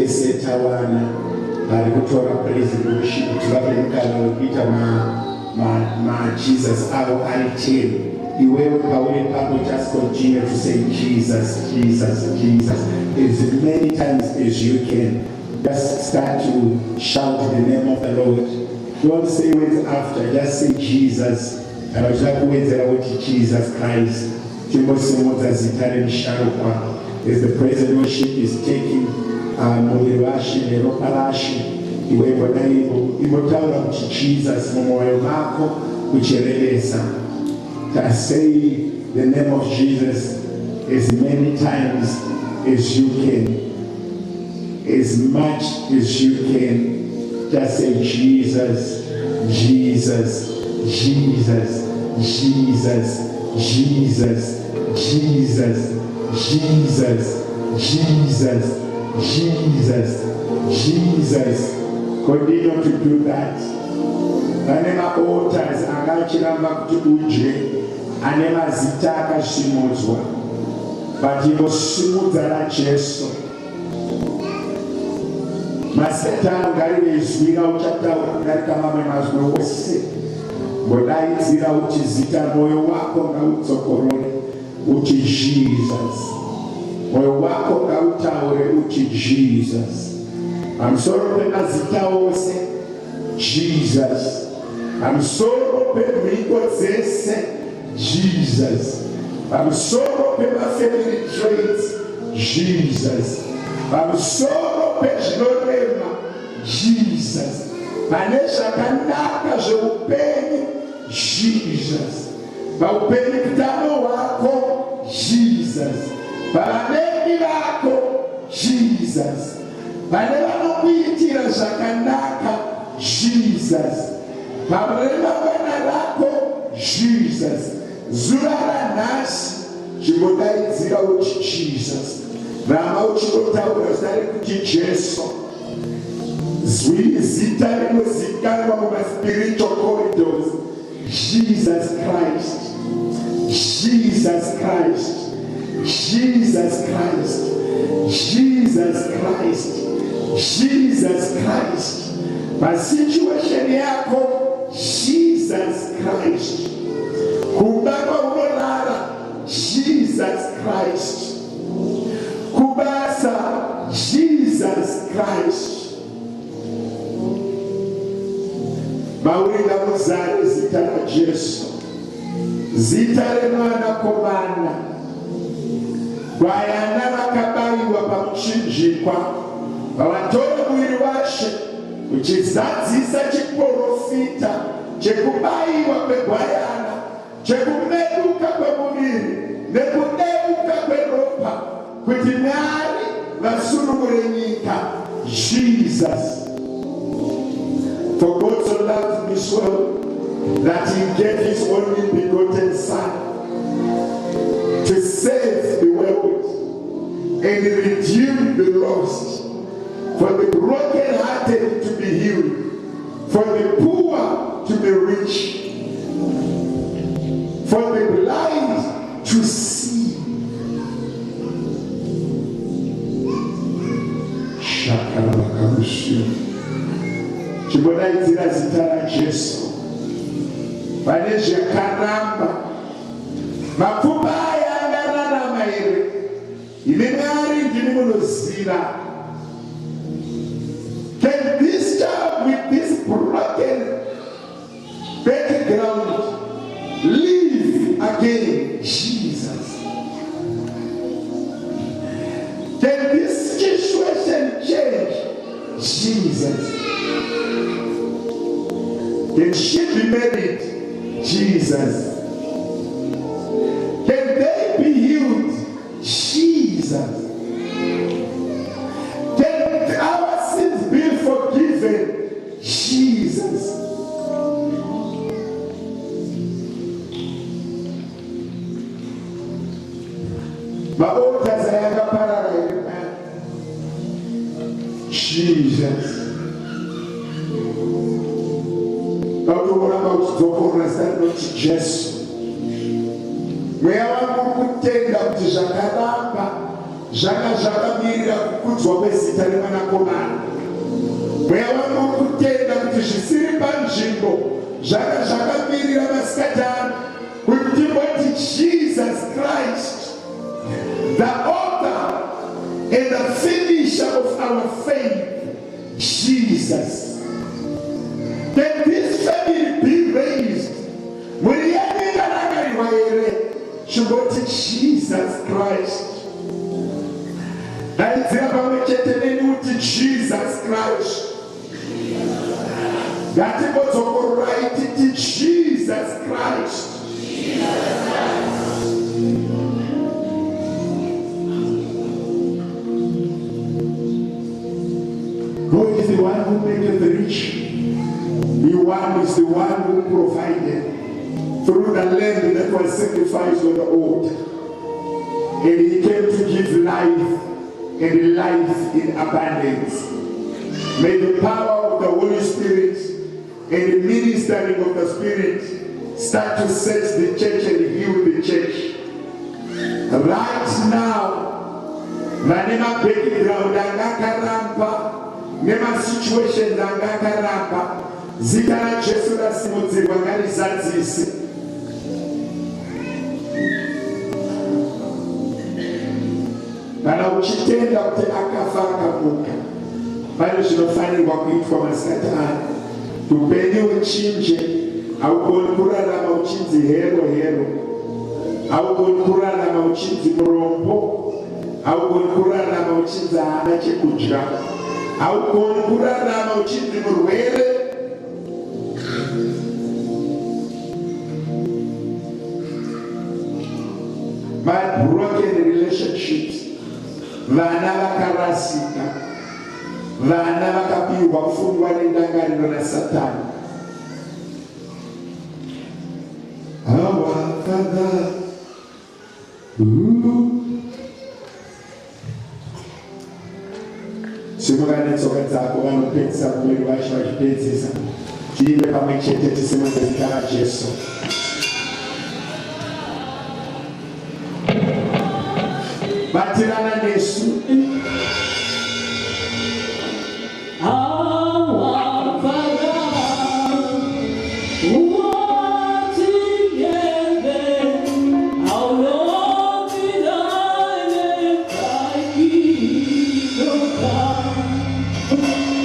vese tawana vari kutora praise and worship kuti vave mukana wekuita ma-Jesus avo ari 10. Iwewe pauri papo just continue to say Jesus, Jesus, Jesus as many times as you can. Just start to shout the name of the Lord. Don't say words after, just say Jesus. And Jesus Christ. As the praise and worship is taking Muriwashi, Neroparashi, Iwotaura kuti Jesus mumwoyo mako kuchereresa. Say the name of Jesus as many times as you can. As much as you can, just say Jesus, Jesus, Jesus, Jesus, Jesus, Jesus, Jesus, Jesus, Jesus, Jesus. Continue to do that. Vanema altars angachiramba kuti uje anema zita akasvimudzwa but ingosvimudza raJesu. Maseta ngari veizwira uchataura kudarika mamwe mazwi ose. Ngodaidzira kuti zita moyo wako ngaudzokorore uti Jesus. Moyo wako ngautaure uti Jesus. Pamusoro pemazita ose Jesus. Pamusoro pemhiko dzese Jesus. Pamusoro pemafamily traits Jesus. Pamusoro pezvinorema Jesus. Pane zvakanaka zveupenyu Jesus. Paupenyu kutano hwako Jesus. Pavameni vako Jesus. Pane vanokuitira zvakanaka Jesus. Paremangwana rako Jesus. Zuva ranhasi chimbodaidzira uti Jesus. Rama uchingotaura zita rekuti Jesu. Zita rinozikanwa muma-spiritual corridors. Jesus Christ. Jesus Christ. Jesus Christ. Jesus Christ. Jesus Christ. Pasituation yako Jesus Christ. Kubaba unorara Jesus Christ. Kubasa Jesus Christ. Mauringa muzare zita la Jesu. Zita remwana komana. Kwayana vakabaiwa pamuchinjikwa. Vavatore mwiri washe uchizadzisa chiprofita chekubaiwa kwegwayana, chekumeduka kwemuviri nekudeuka kweropa kuti Mwari vasunungure nyika. Jesus. For God so loved this world that he gave his only begotten Son to save the world and redeem the lost, for the broken-hearted to be healed, for the poor to be rich, for the blind to see. Chibodaidzira zita raJesu. Pane zvakaramba. Mapfupa aya angararama here. Ine Mwari ndini munoziva. Can this child with this broken background live again? Jesus. Can this situation change? Jesus. Can she be married? Jesus. Can they be healed? Jesus. Can our sins be forgiven? Jesus. Maota zayanga parara. Jesus. Jesu. Mweya wangu kutenda kuti zvakaramba zvanga zvakamirira kukudzwa kwezita remwanakomana. Mweya wangu kutenda kuti zvisiri panzvimbo zvanga zvakamirira masikati ano kuti timboti Jesus Christ, the author and the finisher of our faith, Jesus. Can this family be raised? Chimboti Jesus Christ. Daidzira pamwe chete neni kuti Jesus Christ. Ngatibodzokorai titi Jesus Christ. God is the one who maketh rich. The one is the one who provided through the lamb that was sacrificed on the altar. And he came to give life and life in abundance. May the power of the Holy Spirit and the ministering of the Spirit start to set the church and heal the church. Right now, Manema background angakaramba, Nema situation angakaramba, Zikana Jesu la simodzi wangari zadzisi. Kana uchitenda kuti akafa akamuka, pane zvinofanirwa kuitwa masikati ano. Upenyu uchinje, haugoni kurarama uchinzi hero, haugoni kurarama uchinzi murombo, haugoni kurarama uchinzi haana chekudya, haugoni kurarama uchinzi murwere. My broken relationships, vana vakarasika, vana vakapirwa kufungwa nendangariro naSatani. Our Father, simuka netsoka dzako vanopedzisa kumwiri vacho vachipedzisa. Tiimbe pamwe chete tisimudze zita raJesu. Batirana nesu. Our Father, who art in heaven, hallowed be thy name, thy kingdom come.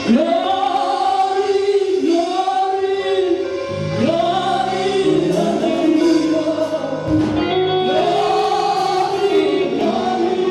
Glory, glory, glory, hallelujah. Glory, glory.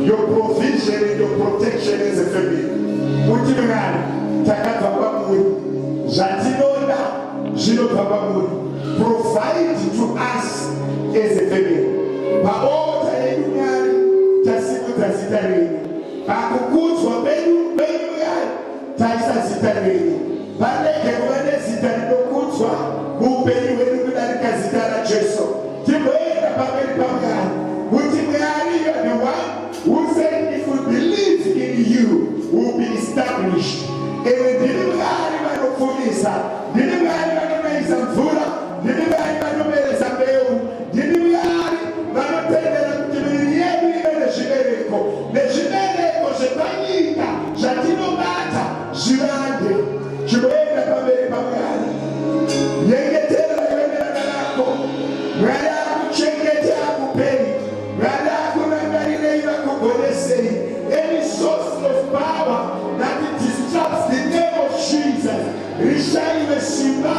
your provision and your protection as a family. Kuti mwana takabva kwamuri zvatinonda zvinobva kwamuri. Provide to us as a family. Paota yedu Mwari tasimudza zita renyu. Pakukudzwa pedu Mwari taisa zita renyu. Parege kuva nezita rinokudzwa muupenyu hwedu kudarika zita raJesu. Tigoenda pamberi paMwari kuti Mwari, you are the one who said if we believe in you, we will be established. Ewe ndiri Mwari vanopfumisa, ndiri Mwari vanonaisa mvura, ndiri Mwari vanoberesa mbeu, ndiri Mwari vanotendera kuti miviri yedu ive nezvibereko, nezvibereko zvepanyika zvatinobata zvivande. Chigoenda pamberi paMwari, nyengetera kuenderana nako. Mwari akuchengeta akupei, Mwari akurangarirei vakugonesei. Any source of power that disturbs the name of Jesus, rishaiwe simba,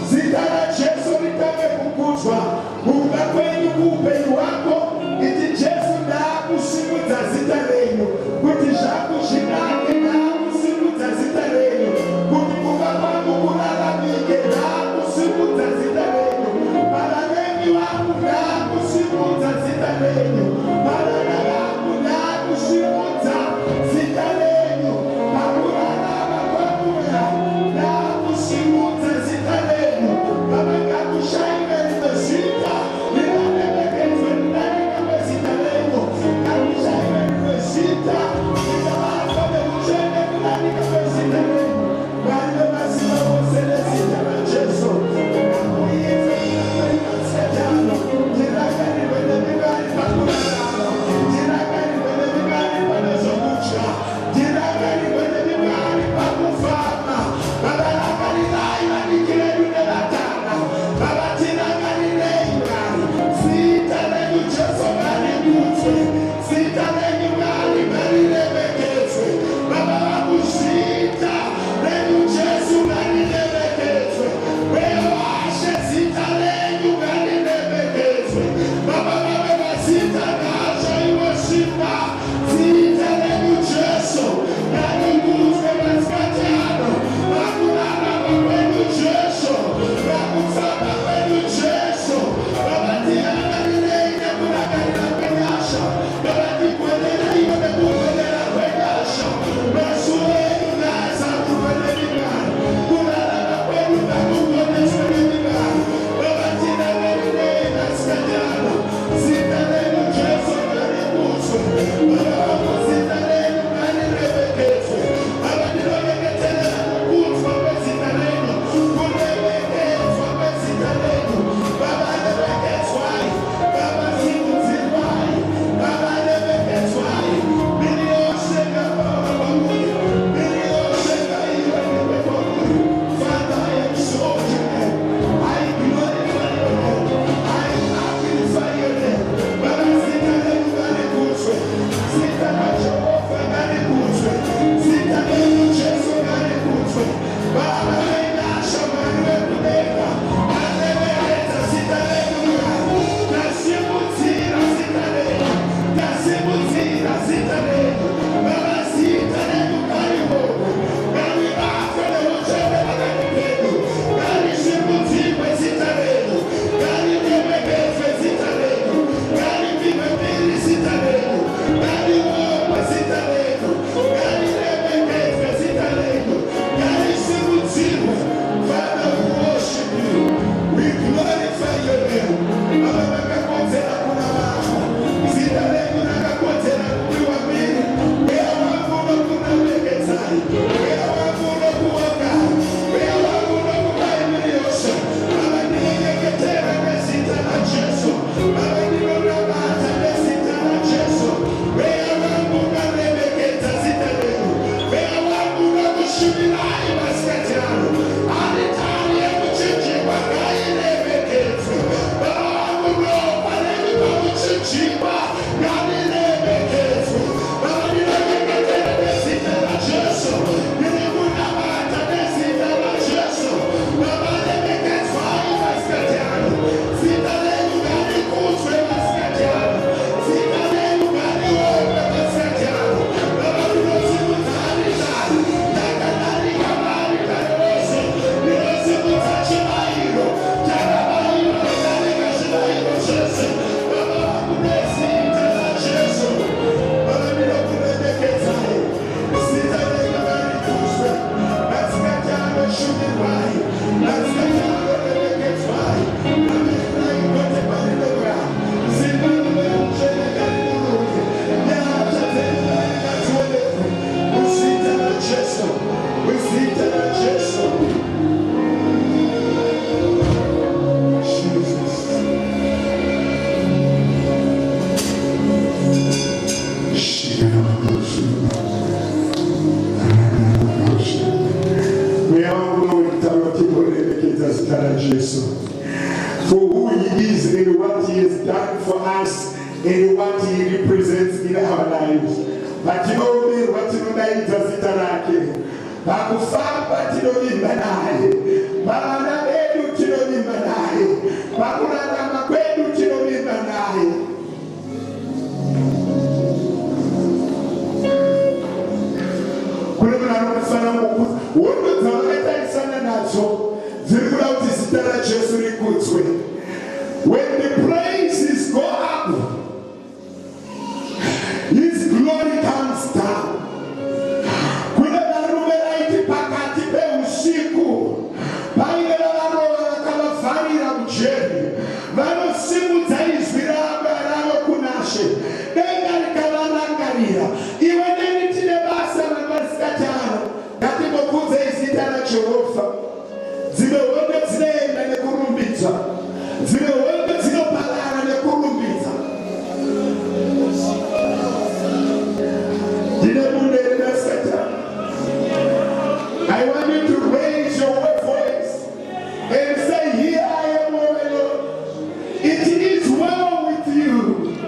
zita raJesu ritange kukudzwa. Kubva kwenyu kuupenyu hwako, iti Jesu ndaakusimudza zita renyu, kuti zvaku zvinake ndaakusimudza zita renyu, kuti kuva kwangu kuraramike ndaakusimudza zita renyu, vararemi vangu ndaakusimudza zita renyu, varana vangu ndaakusimudza zita renyu, pakurarama kwangu ndaakusimudza zita renyu. For who he is and what he has done for us and what he represents in our lives. Patinomi watinonaita zita lake. Pakufamba tinovimba naye. Pamana pedu tinovimba naye. Pakurarama kwedu tinovimba naye. Kule munanofana mukuza. Wondo dzavakatarisana nadzo. Zirikuda kuti zita raJesu rikudzwe. When the praises go up, his glory comes down. Kuna varume vaiti pakati peusiku paine vavarova vakavavarira mujeri vanosimudza izwi ravo kuna She. Denga rikavarangarira. Iwe neni tine basa ramasikati ano. Ngatimokudze zita raJehovha. Dzimwe hondo dzinoenda nekurumbidza. Dzimwe hondo dzinoparara nekurumbidza. I want you to raise your voice and say, here I am, O Lord. It is well with you.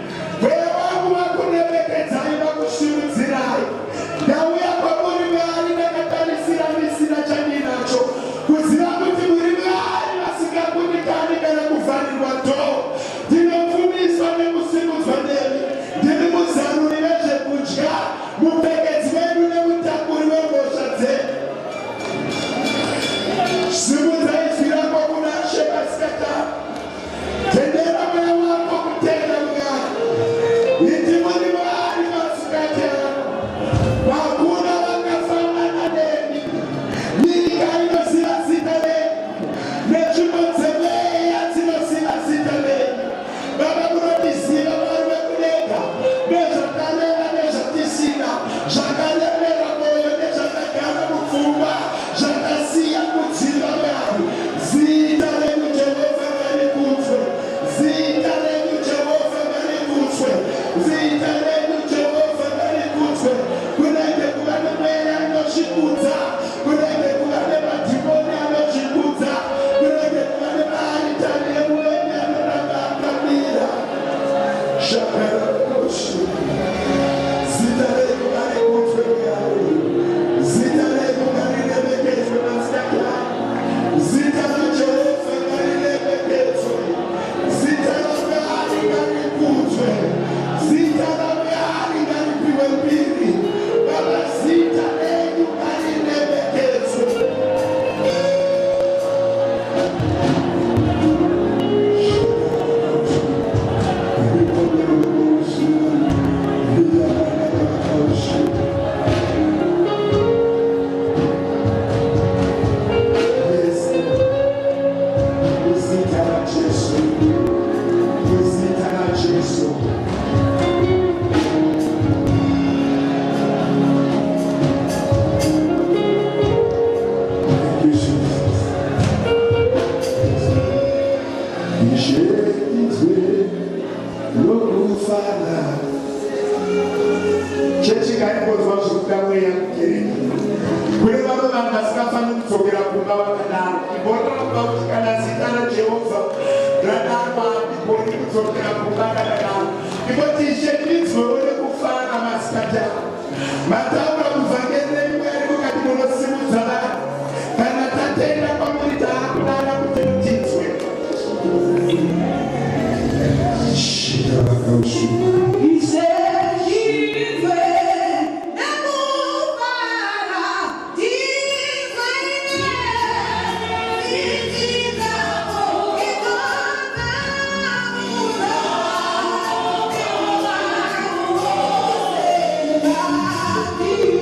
You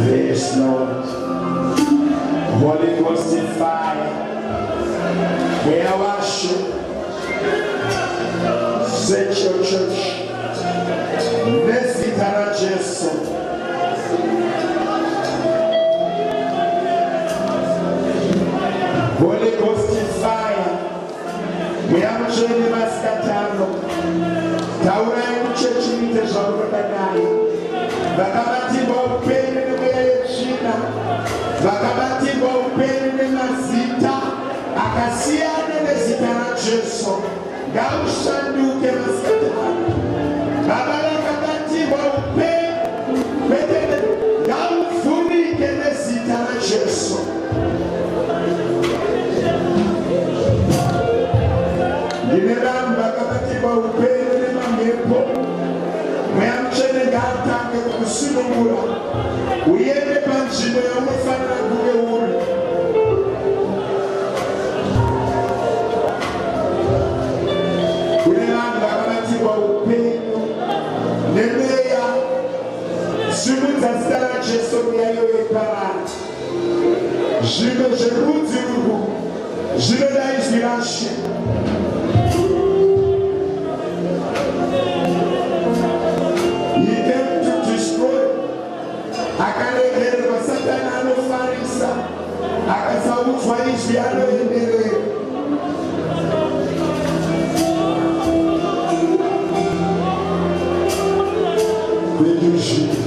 Yes, Lord. Holy Ghost in fire. We are worship. Set your church. Let's get Jesus. Holy Ghost in fire. We are joining Maskatano. Taura in church in the Zorodanae. Vakabatibwa upende mwenye china. Vakabatibwa upende mazita. Akasiane nezita na Jesu. Gaushanduke Maskatano. Babala kabatibwa upende. Gaufunike nezita na Jesu. Nimeramba kabatibwa upende mangepo. Mwamchene gatange kusimungura. Uyende panchimo ya umefana kuwe uri. Kunelanga kabatiwa upendo. Nemeya. Simunza zitala Jesu ya yoye parani. Jime jeruti uruhu. Jime da inspiration. Akalekele Satana anofarisa akasautwa izwi anoenderera. Thank you, Jesus.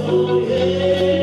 yeah.